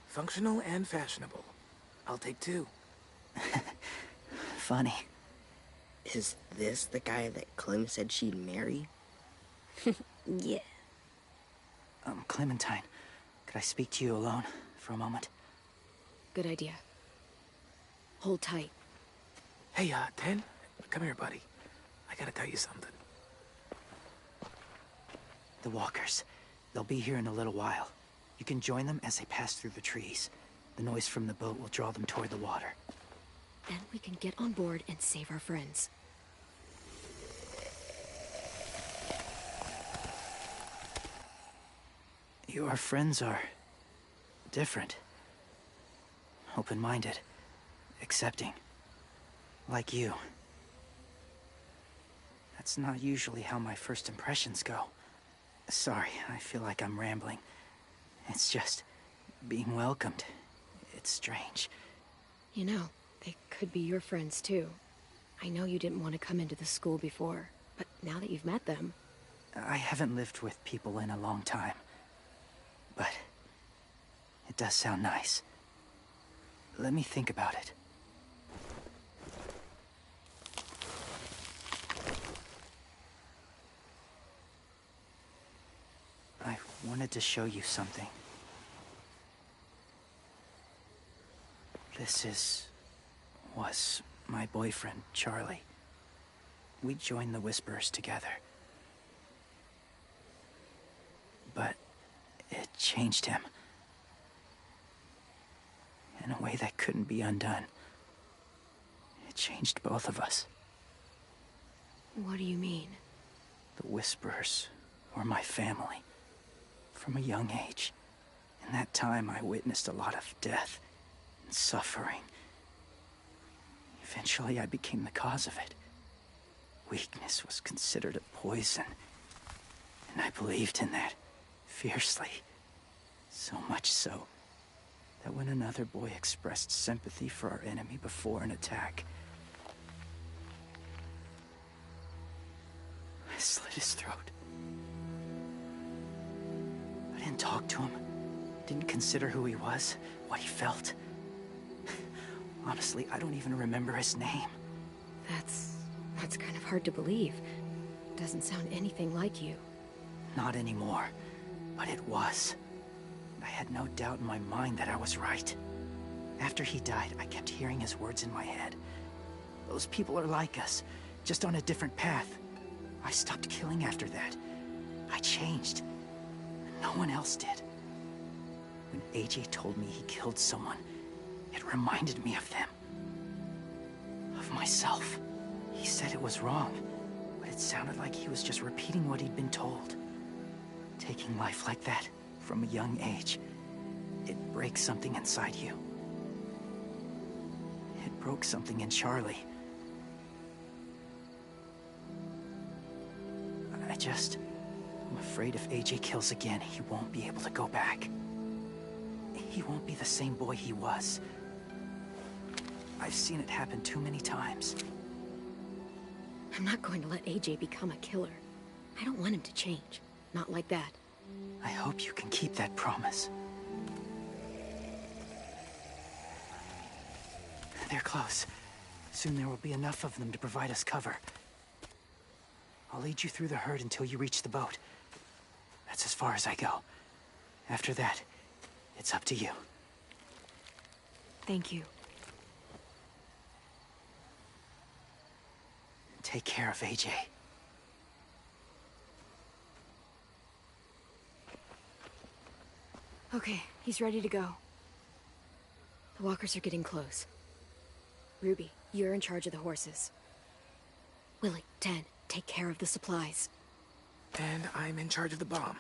Functional and fashionable. I'll take two. Funny. is this the guy that Clem said she'd marry? Yeah. Clementine, could I speak to you alone for a moment? Good idea. Hold tight. Hey, Ten, come here, buddy. I gotta tell you something. The walkers. They'll be here in a little while. You can join them as they pass through the trees. The noise from the boat will draw them toward the water. Then we can get on board and save our friends. Your friends are... different. Open-minded. Accepting. Like you. That's not usually how my first impressions go. Sorry, I feel like I'm rambling. It's just... being welcomed. It's strange. You know, they could be your friends too. I know you didn't want to come into the school before, but now that you've met them... I haven't lived with people in a long time. But... it does sound nice. Let me think about it. I wanted to show you something. This was my boyfriend, Charlie. We joined the Whisperers together. But it changed him. in a way that couldn't be undone. It changed both of us. What do you mean? The Whisperers were my family. From a young age. In that time, I witnessed a lot of death and suffering. Eventually, I became the cause of it. Weakness was considered a poison. And I believed in that, fiercely. So much so, that when another boy expressed sympathy for our enemy before an attack, I slit his throat. I didn't talk to him. Didn't consider who he was, what he felt. Honestly, I don't even remember his name. That's kind of hard to believe. Doesn't sound anything like you. Not anymore, but it was. I had no doubt in my mind that I was right. After he died, I kept hearing his words in my head. Those people are like us, just on a different path. I stopped killing after that. I changed. No one else did. When AJ told me he killed someone, it reminded me of them. Of myself. He said it was wrong, but it sounded like he was just repeating what he'd been told. Taking life like that, from a young age, it breaks something inside you. It broke something in Charlie. I'm afraid if AJ kills again, he won't be able to go back. He won't be the same boy he was. I've seen it happen too many times. I'm not going to let AJ become a killer. I don't want him to change. Not like that. I hope you can keep that promise. They're close. Soon there will be enough of them to provide us cover. I'll lead you through the herd until you reach the boat. That's as far as I go. After that, it's up to you. Thank you. Take care of AJ. Okay, he's ready to go. The walkers are getting close. Ruby, you're in charge of the horses. Willie, Dan, take care of the supplies. And I'm in charge of the bomb.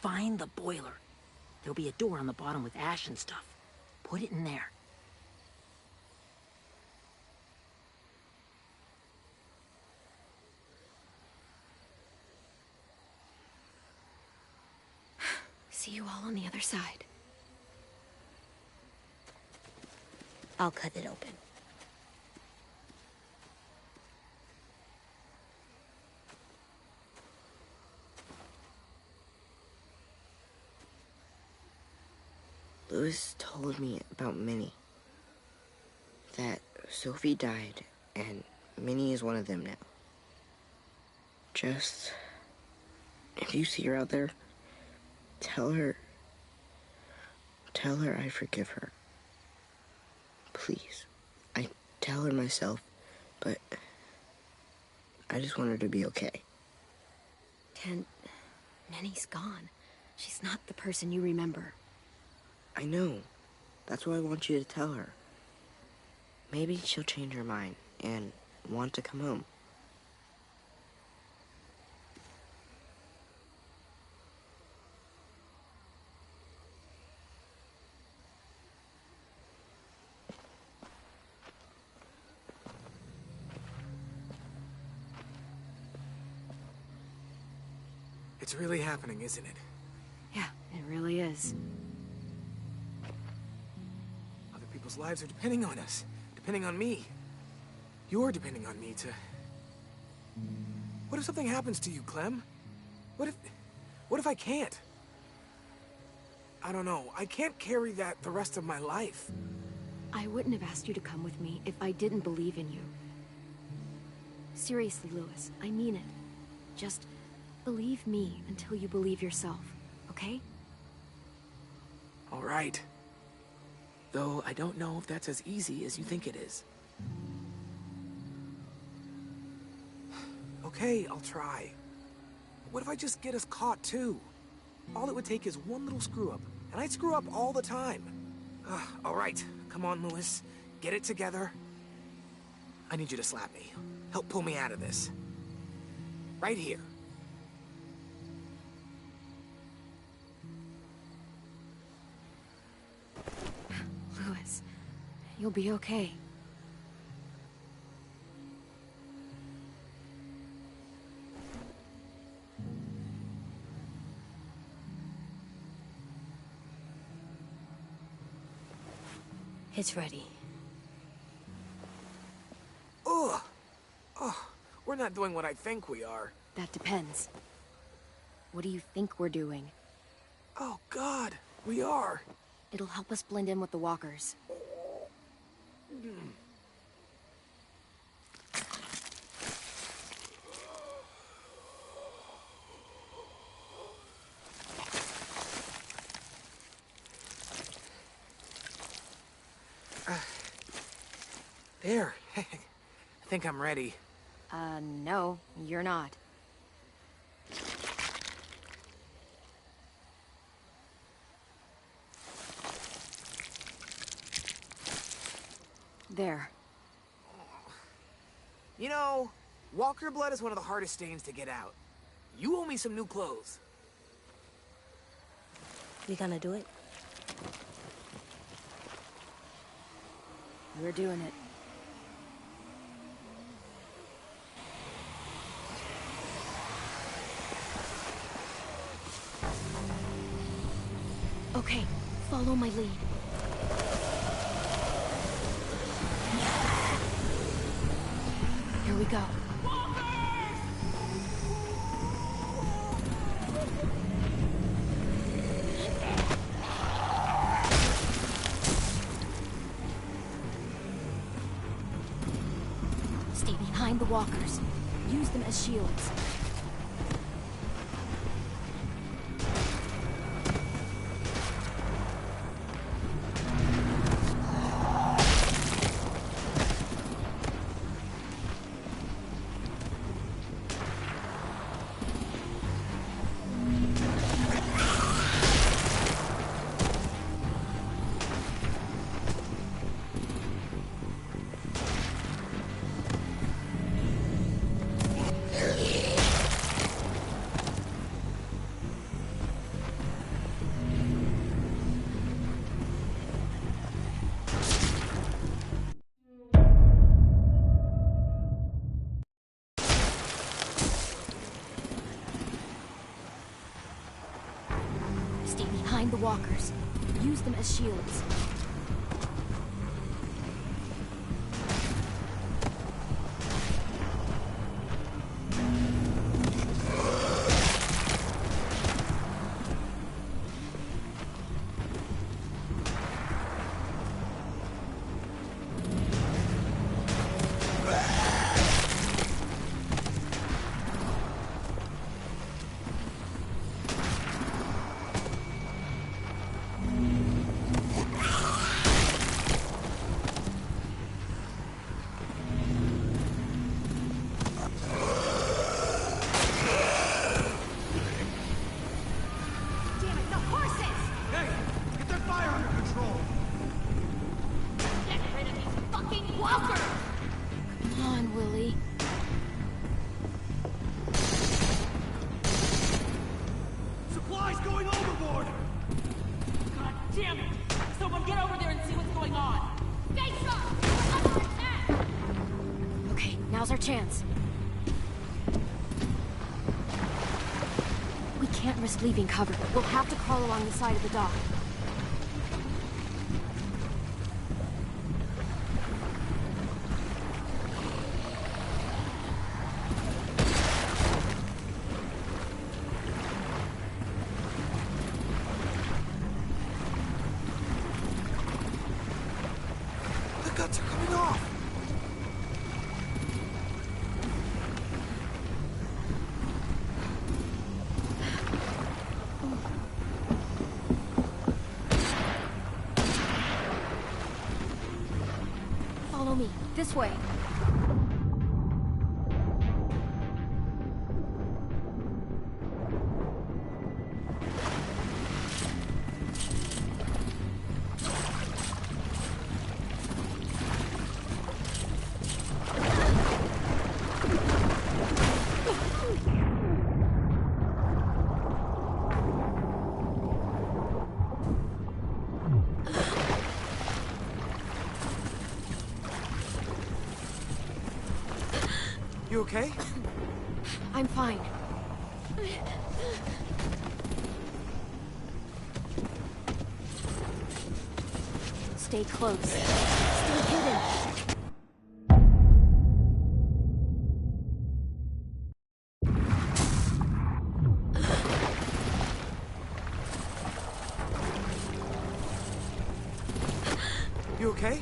Find the boiler. There'll be a door on the bottom with ash and stuff. Put it in there. See you all on the other side. I'll cut it open. Louis told me about Minnie. That Sophie died, and Minnie is one of them now. Just... if you see her out there, tell her I forgive her. Please. I tell her myself, but I just want her to be okay. Ken, Minnie's gone. She's not the person you remember. I know. That's why I want you to tell her. Maybe she'll change her mind and want to come home. It's really happening, isn't it? Yeah, it really is. Other people's lives are depending on us. Depending on me. You're depending on me to... What if something happens to you, Clem? What if I can't? I don't know. I can't carry that the rest of my life. I wouldn't have asked you to come with me if I didn't believe in you. Seriously, Louis, I mean it. Just believe me until you believe yourself, okay? All right. Though I don't know if that's as easy as you think it is. Okay, I'll try. What if I just get us caught too? All it would take is one little screw-up. And I screw up all the time. All right, come on, Louis. Get it together. I need you to slap me. Help pull me out of this. Right here. Louis, you'll be okay. It's ready. Ugh. Oh, we're not doing what I think we are. That depends. What do you think we're doing? Oh, God, we are. It'll help us blend in with the walkers. There. I think I'm ready. No, you're not. There. You know, walker blood is one of the hardest stains to get out. You owe me some new clothes. We gonna do it? We're doing it. Okay, follow my lead. Here we go. Stay behind the walkers. Use them as shields. Stay behind the walkers. Use them as shields. Now's our chance. We can't risk leaving cover. We'll have to crawl along the side of the dock. The guts are coming off! Follow me. This way. You okay? I'm fine. Stay close. Stay hidden. You okay?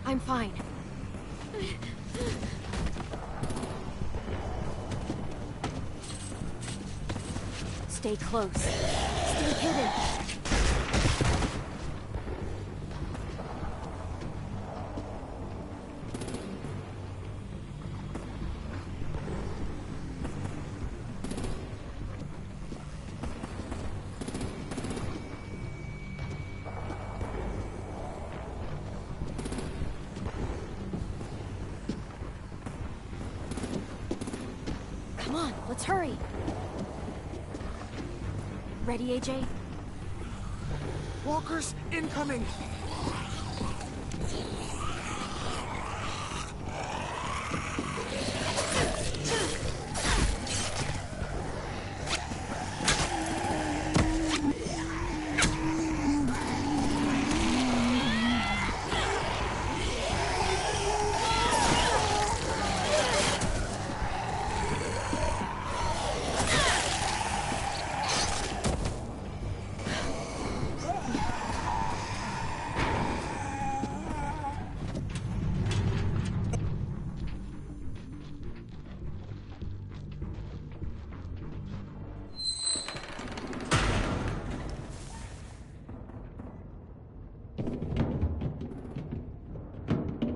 I'm fine. Stay close. Stay hidden. Come on, let's hurry. Ready, AJ? Walkers incoming!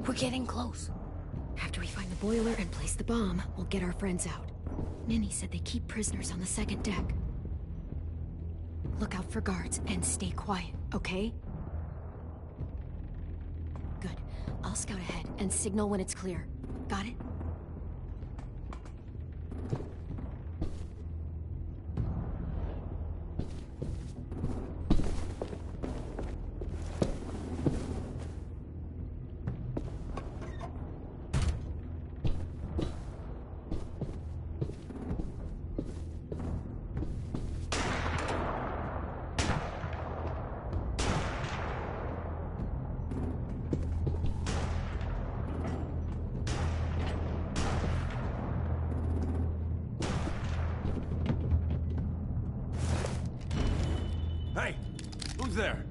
We're getting close. After we find the boiler and place the bomb, we'll get our friends out. Ninny said they keep prisoners on the second deck. Look out for guards and stay quiet, okay? Good. I'll scout ahead and signal when it's clear. Got it? Hey! Who's there?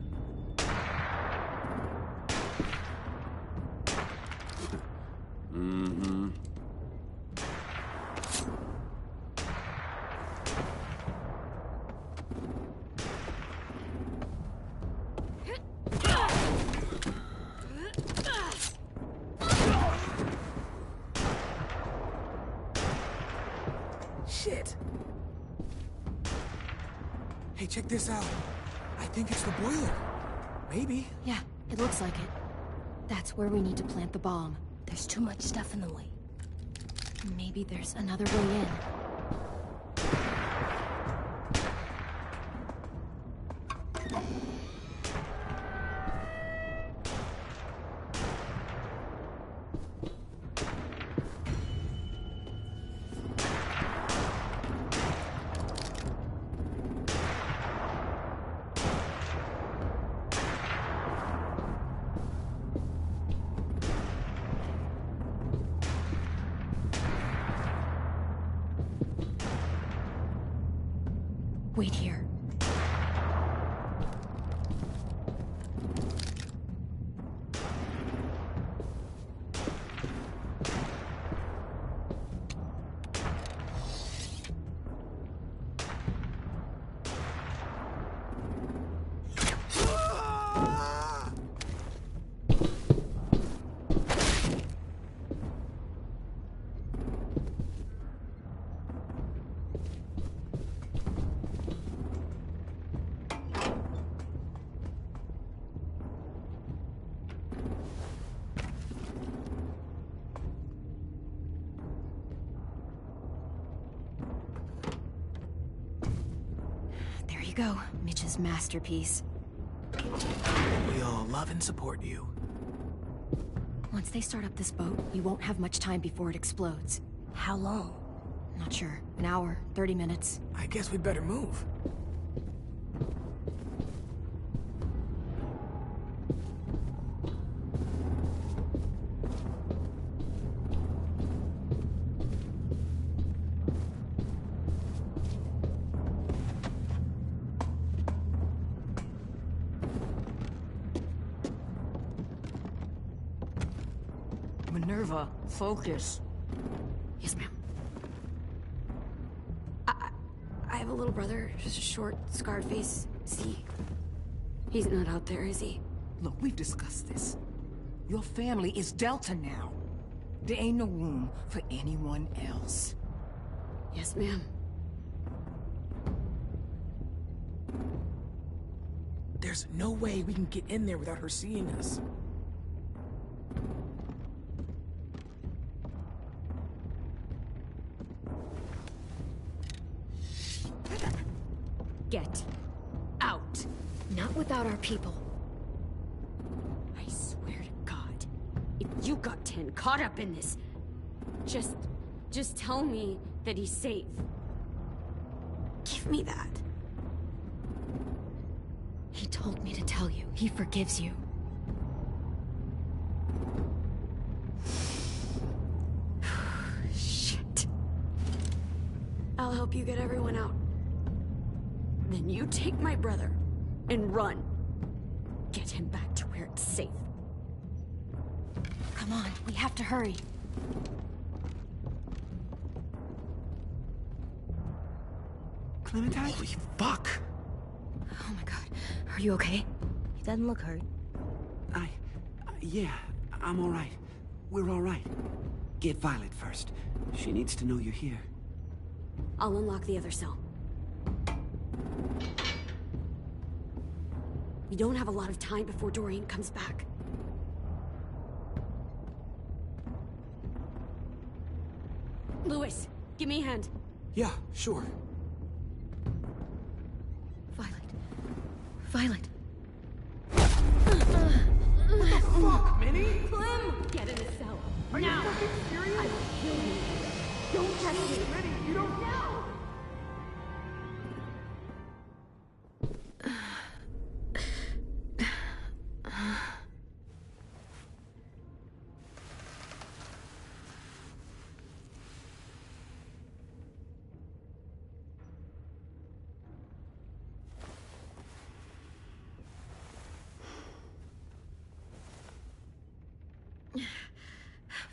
Mm-hmm. Shit! Hey, check this out. I think it's the boiler. Maybe. Yeah, it looks like it. That's where we need to plant the bomb. There's too much stuff in the way. Maybe there's another way in. Wait here. you go, Mitch's masterpiece. We all love and support you. Once they start up this boat, you won't have much time before it explodes. How long? Not sure. An hour, 30 minutes. I guess we'd better move. Minerva, focus. Yes, ma'am. I have a little brother, just a short, scarred face. See, he's not out there, is he? Look, we've discussed this. Your family is Delta now. There ain't no room for anyone else. Yes, ma'am. There's no way we can get in there without her seeing us. Get out. Not without our people. I swear to God, if you got 10 caught up in this, just tell me that he's safe. Give me that. He told me to tell you. He forgives you. Shit. I'll help you get everyone out. Then you take my brother and run. Get him back to where it's safe. Come on, we have to hurry. Clementine? Holy fuck! Oh my god. Are you okay? He doesn't look hurt. Yeah, I'm all right. We're all right. Get Violet first. She needs to know you're here. I'll unlock the other cell. We don't have a lot of time before Dorian comes back. Louis, give me a hand. Yeah, sure. Violet. What the fuck, Minnie? Clem! Get in the cell. Are now. you fucking serious? I will kill you. Don't touch me. Minnie, you don't... No!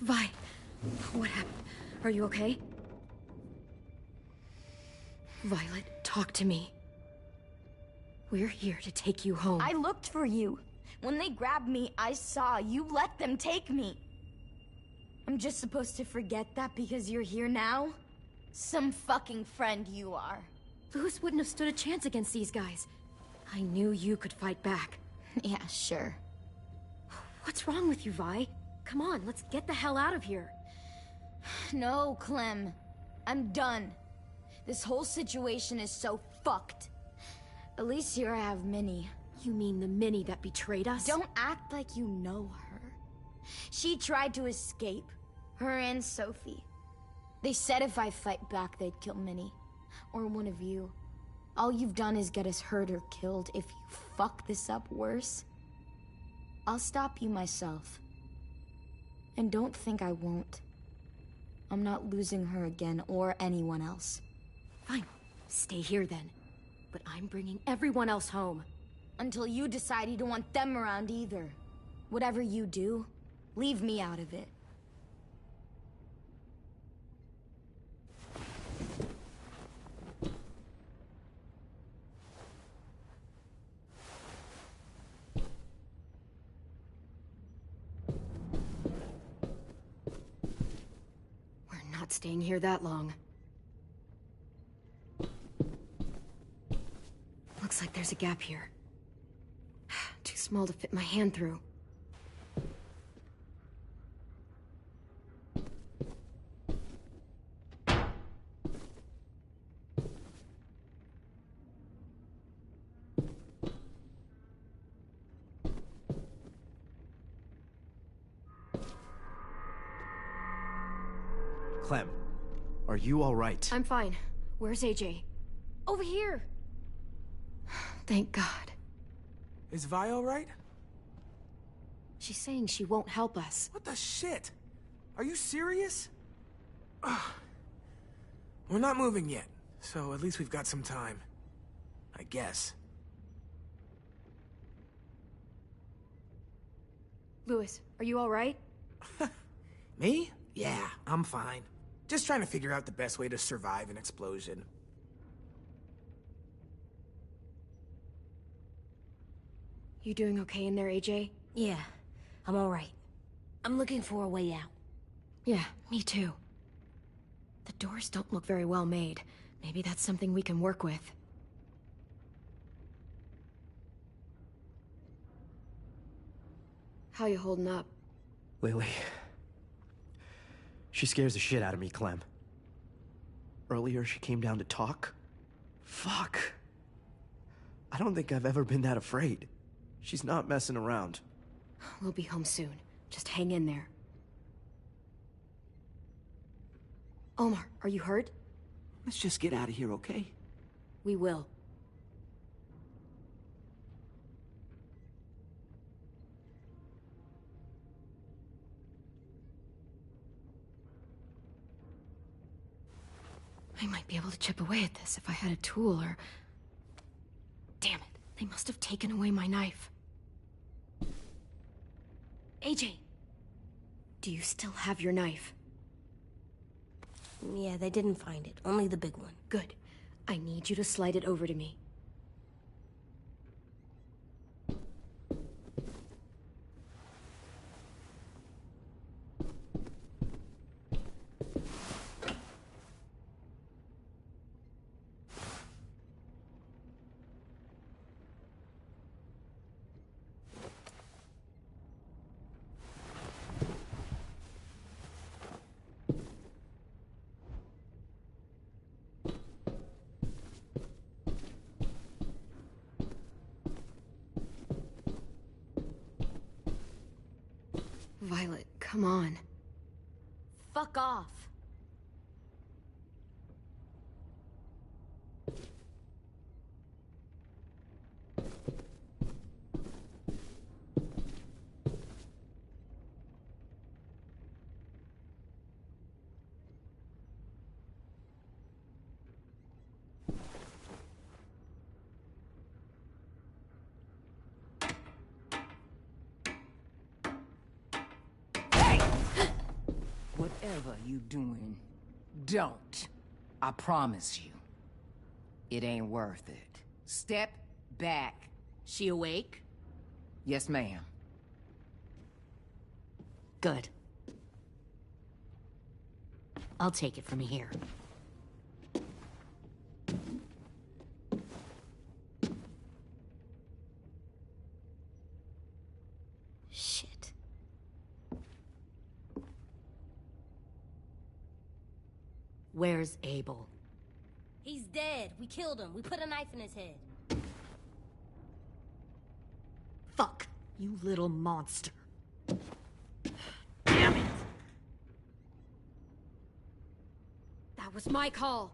Vi, what happened? Are you okay? Violet, talk to me. We're here to take you home. I looked for you. When they grabbed me, I saw you let them take me. I'm just supposed to forget that because you're here now? Some fucking friend you are. Louis wouldn't have stood a chance against these guys. I knew you could fight back. Yeah, sure. What's wrong with you, Vi? Come on, let's get the hell out of here. No, Clem. I'm done. This whole situation is so fucked. At least here I have Minnie. You mean the Minnie that betrayed us? Don't act like you know her. She tried to escape. Her and Sophie. They said if I fight back, they'd kill Minnie. Or one of you. All you've done is get us hurt or killed. If you fuck this up worse, I'll stop you myself. And don't think I won't. I'm not losing her again, or anyone else. Fine. Stay here then. But I'm bringing everyone else home. Until you decide you don't want them around either. Whatever you do, leave me out of it. Not staying here that long. Looks like there's a gap here. Too small to fit my hand through. Clem, are you all right? I'm fine. Where's AJ? Over here. Thank God. Is Vi all right? She's saying she won't help us. What the shit? Are you serious? Ugh. We're not moving yet, so at least we've got some time. I guess. Louis, are you all right? Me? Yeah, I'm fine. Just trying to figure out the best way to survive an explosion. You doing okay in there, AJ? Yeah, I'm all right. I'm looking for a way out. Yeah, me too. The doors don't look very well made. Maybe that's something we can work with. How you holding up? Lily. She scares the shit out of me, Clem. Earlier, she came down to talk. Fuck. I don't think I've ever been that afraid. She's not messing around. We'll be home soon. Just hang in there. Omar, are you hurt? Let's just get out of here, okay? We will. I might be able to chip away at this if I had a tool or... Damn it, they must have taken away my knife. AJ! Do you still have your knife? Yeah, they didn't find it. Only the big one. Good. I need you to slide it over to me. Violet, come on. Fuck off. Whatever you doing, don't. I promise you. It ain't worth it. Step back. She awake? Yes, ma'am. Good. I'll take it from here. Shit. Where's Abel? He's dead. We killed him. We put a knife in his head. Fuck, you little monster. Damn it! That was my call.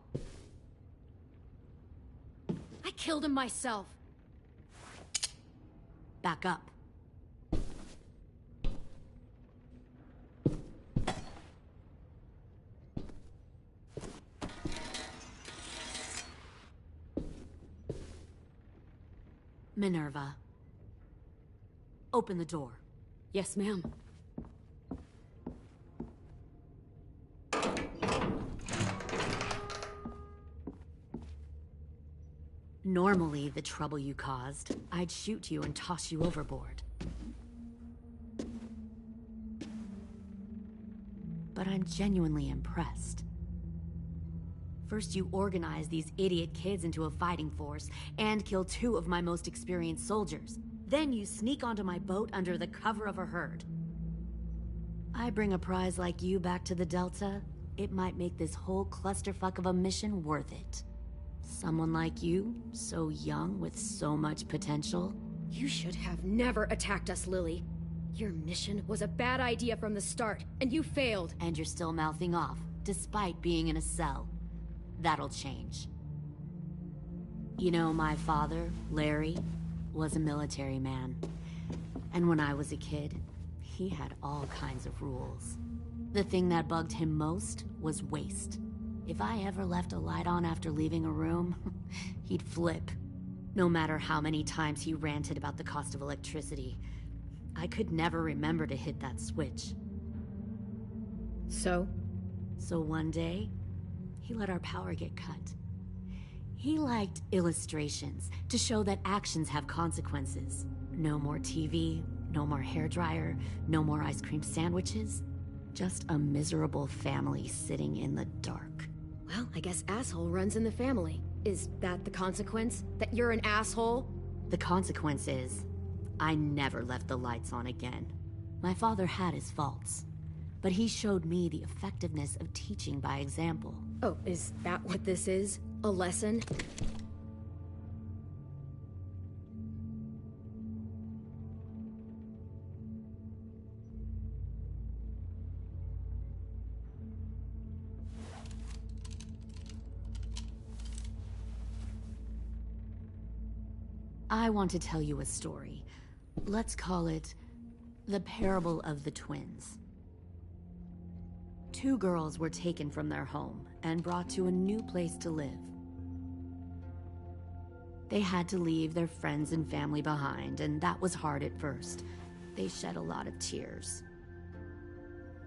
I killed him myself. Back up. Minerva. Open the door. Yes, ma'am. Normally, the trouble you caused, I'd shoot you and toss you overboard. But I'm genuinely impressed. First, you organize these idiot kids into a fighting force and kill 2 of my most experienced soldiers. Then you sneak onto my boat under the cover of a herd. I bring a prize like you back to the Delta, it might make this whole clusterfuck of a mission worth it. Someone like you, so young with so much potential. You should have never attacked us, Lily. Your mission was a bad idea from the start, and you failed. And you're still mouthing off. despite being in a cell. That'll change. You know, my father, Larry, was a military man. And when I was a kid, he had all kinds of rules. The thing that bugged him most was waste. If I ever left a light on after leaving a room, he'd flip. No matter how many times he ranted about the cost of electricity, I could never remember to hit that switch. So one day, he let our power get cut. He liked illustrations to show that actions have consequences. No more TV, no more hairdryer, no more ice cream sandwiches. Just a miserable family sitting in the dark. Well, I guess asshole runs in the family. Is that the consequence? That you're an asshole? The consequence is, I never left the lights on again. My father had his faults, but he showed me the effectiveness of teaching by example. Oh, is that what this is? A lesson? I want to tell you a story. Let's call it the Parable of the Twins. Two girls were taken from their home and brought to a new place to live. They had to leave their friends and family behind, and that was hard at first. They shed a lot of tears.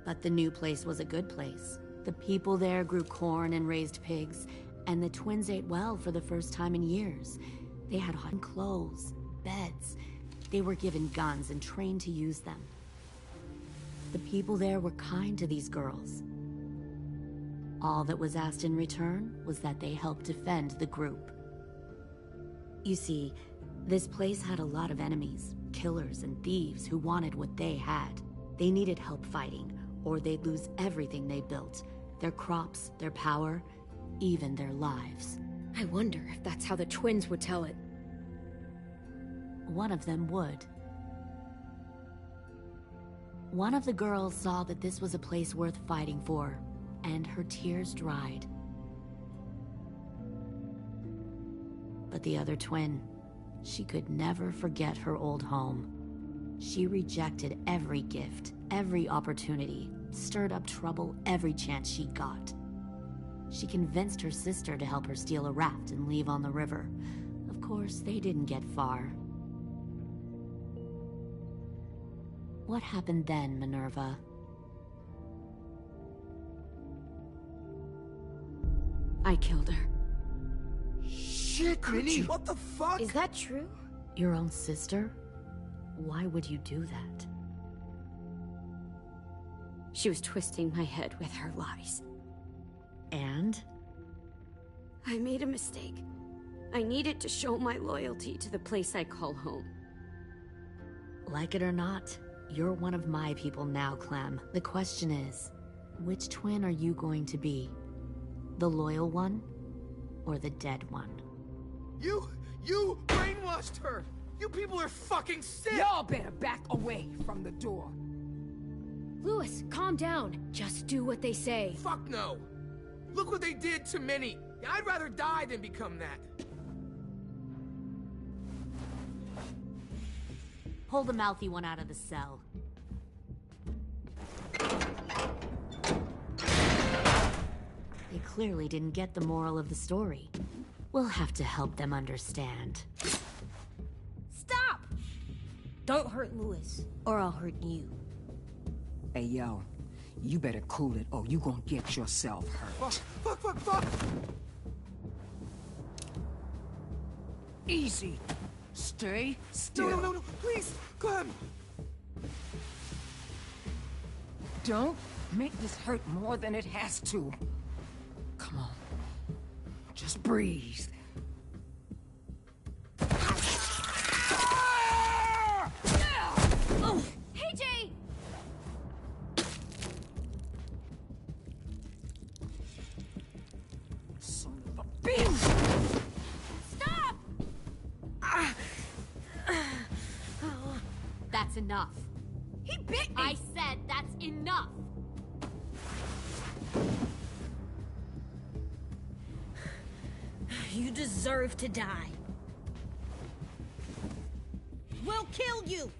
But the new place was a good place. The people there grew corn and raised pigs, and the twins ate well for the first time in years. They had hot clothes, beds. They were given guns and trained to use them. The people there were kind to these girls. All that was asked in return was that they help defend the group. You see, this place had a lot of enemies, killers and thieves who wanted what they had. They needed help fighting, or they'd lose everything they built. Their crops, their power, even their lives. I wonder if that's how the twins would tell it. One of them would. One of the girls saw that this was a place worth fighting for, and her tears dried. But the other twin, she could never forget her old home. She rejected every gift, every opportunity, stirred up trouble every chance she got. She convinced her sister to help her steal a raft and leave on the river. Of course, they didn't get far. What happened then, Minerva? I killed her. Shit, Minnie! What the fuck? Is that true? Your own sister? Why would you do that? She was twisting my head with her lies. And? I made a mistake. I needed to show my loyalty to the place I call home. Like it or not, you're one of my people now, Clem. The question is, which twin are you going to be? The loyal one, or the dead one? You brainwashed her! You people are fucking sick! Y'all better back away from the door. Louis, calm down. Just do what they say. Fuck no! Look what they did to Minnie. I'd rather die than become that. Pull the mouthy one out of the cell. They clearly didn't get the moral of the story. We'll have to help them understand. Stop! Don't hurt Louis, or I'll hurt you. Hey, yo. You better cool it, or you gonna get yourself hurt. Fuck! Easy. Stay still. No, please, Clem! Don't make this hurt more than it has to. Come on. Just breathe. Oh, hey, Jay! Son of a bitch! Stop! That's enough. He bit me! I said that's enough! You deserve to die. We'll kill you!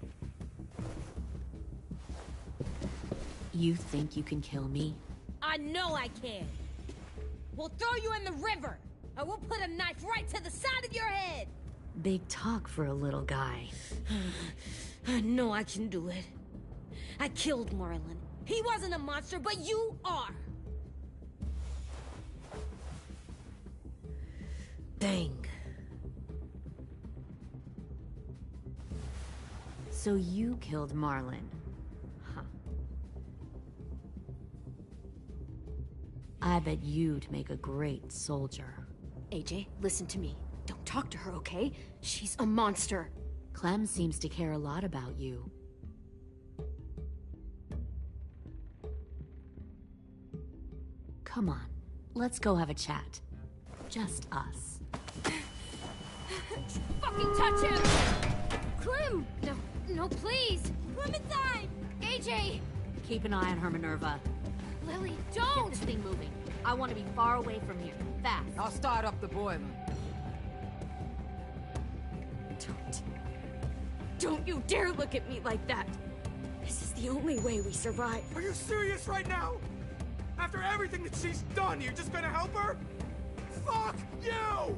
You think you can kill me? I know I can. We'll throw you in the river, and we'll put a knife right to the side of your head. Big talk for a little guy. I know I can do it. I killed Marlon. He wasn't a monster, but you are. Bang. So you killed Marlon. Huh. I bet you'd make a great soldier. AJ, listen to me. Don't talk to her, okay? She's a monster. Clem seems to care a lot about you. Come on, let's go have a chat. Just us. Fucking touch him! Clem! No, please! Clementine! AJ! Keep an eye on her, Minerva. Lily, don't! Get this thing moving. I want to be far away from here. Fast. I'll start up the boiler. Don't you dare look at me like that! This is the only way we survive. Are you serious right now? After everything that she's done, you're just gonna help her? Fuck you!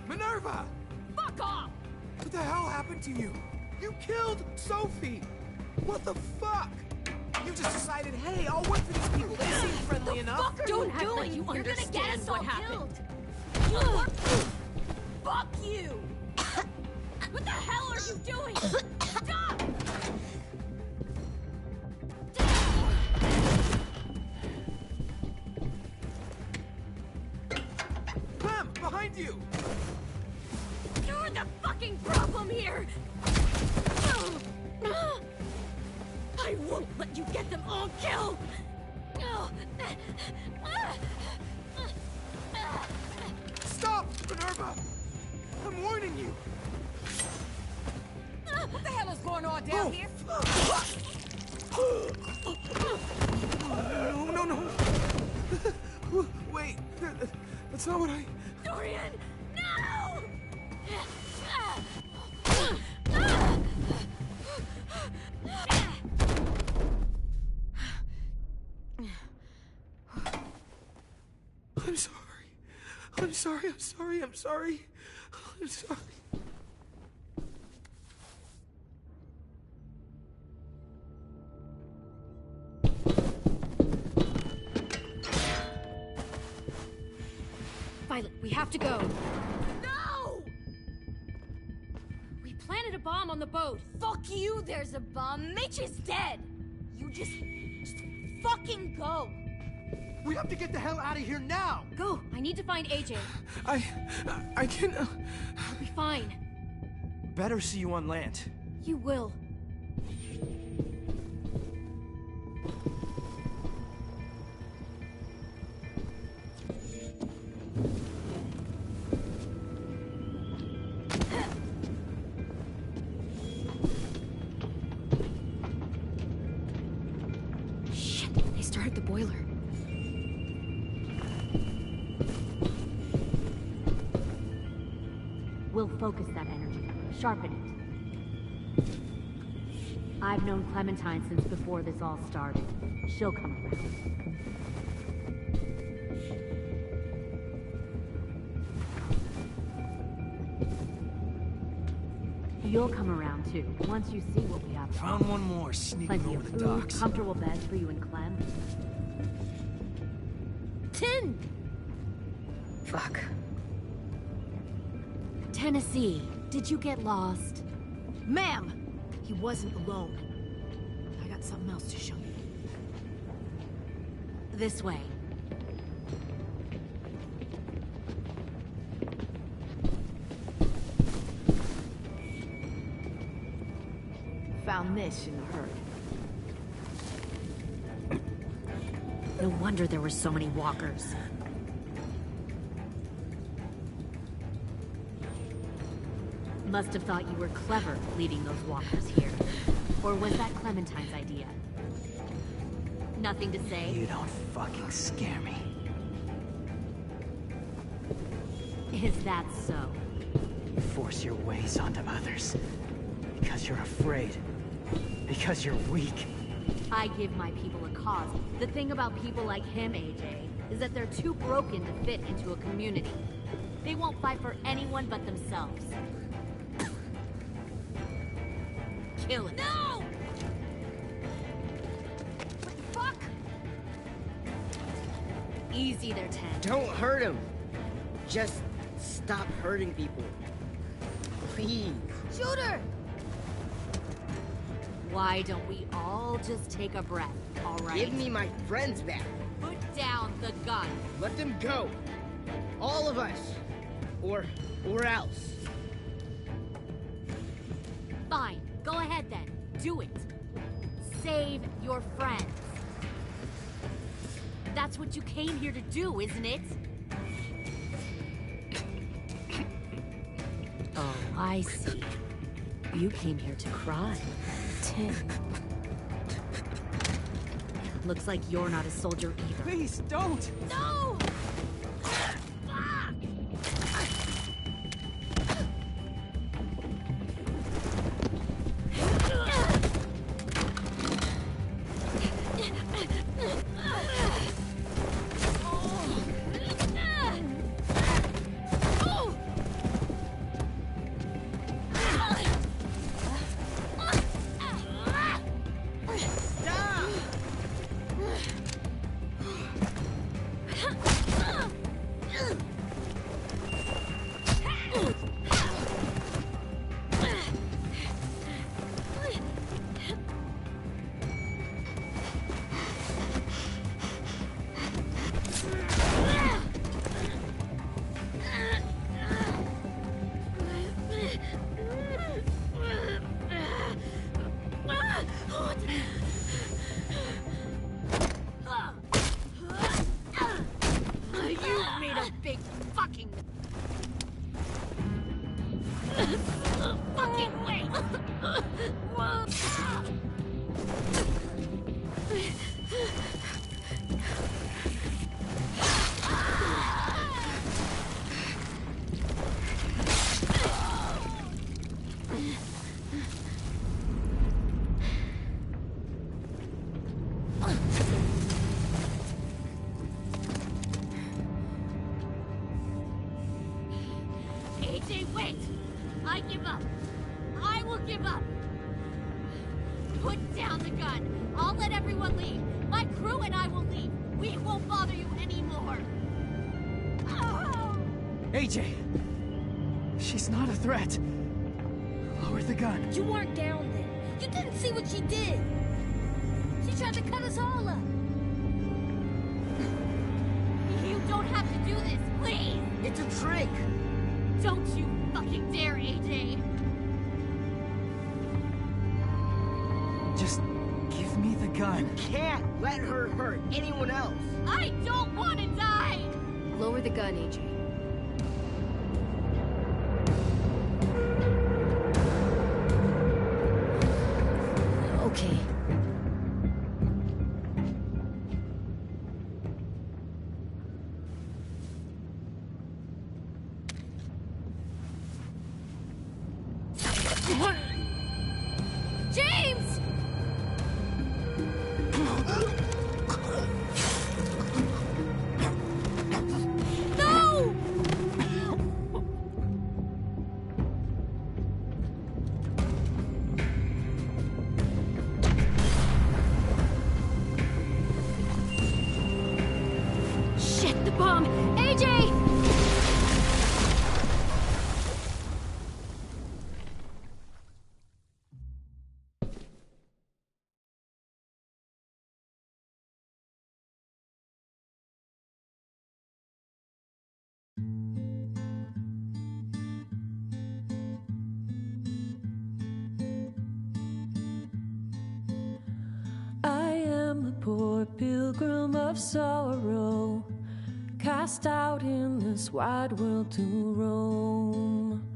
Minerva! Fuck off! What the hell happened to you? You killed Sophie! What the fuck? You just decided, hey, I'll wait for these people. They seem friendly enough. Don't act like you You're gonna get understand us what all happened. killed. Fuck you! What the hell are you doing? Stop! Clem, behind you! You're the fucking problem here! I won't let you get them all killed! Stop, Minerva! I'm warning you! What the hell is going on down here? No. Wait, that's not what I... Dorian, no! I'm sorry. Violet, we have to go. No! We planted a bomb on the boat. Fuck you, there's a bomb. Mitch is dead. You just fucking go. We have to get the hell out of here now! Go! I need to find AJ. I can... I'll be fine. Better see you on land. You will. Shit, they started the boiler. We'll focus that energy, sharpen it. I've known Clementine since before this all started. She'll come around. You'll come around too, once you see what we have. Found one more sneaking Plenty over of the food, docks. comfortable beds for you and Clem. Tin! Fuck. Tennessee, did you get lost? Ma'am! He wasn't alone. I got something else to show you. This way. Found this in the herd. No wonder there were so many walkers. Must have thought you were clever leading those walkers here. Or was that Clementine's idea? nothing to say. You don't fucking scare me. Is that so? You force your ways onto others. Because you're afraid. Because you're weak. I give my people a cause. The thing about people like him, AJ, is that they're too broken to fit into a community. They won't fight for anyone but themselves. Kill it. No! What the fuck? Easy there, Ted. Don't hurt him. Just stop hurting people. Please. Shoot her! Why don't we all just take a breath, all right? Give me my friends back. Put down the gun. Let them go. All of us. Or else. Fine. Go ahead then. Do it. Save your friends. That's what you came here to do, isn't it? Oh, I see. You came here to cry. Tim. Looks like you're not a soldier either. Please, don't! No! AJ, wait! I give up. I will give up. Put down the gun. I'll let everyone leave. My crew and I will leave. We won't bother you anymore. AJ! She's not a threat. Lower the gun. You weren't down there. You didn't see what she did. She tried to cut us all up. You don't have to do this, please! It's a trick! Don't you fucking dare, AJ! Just give me the gun. You can't let her hurt anyone else. I don't want to die! Lower the gun, AJ. Okay. James! No! Shit, the bomb! AJ! I am a poor pilgrim of sorrow, cast out in this wide world to roam,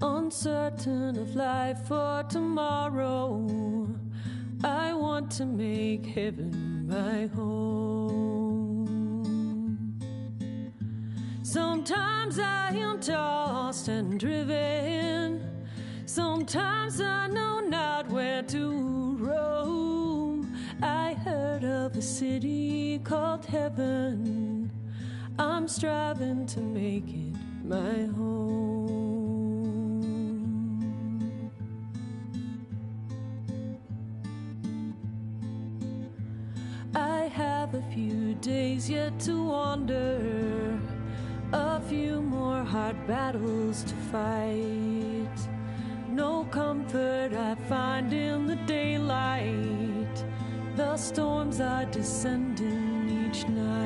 uncertain of life for tomorrow. I want to make heaven my home. Sometimes I am tossed and driven. Sometimes I know not where to roam. I heard of a city called heaven. I'm striving to make it my home. I have a few days yet to wander, a few more hard battles to fight. No comfort I find in the daylight. The storms are descending each night.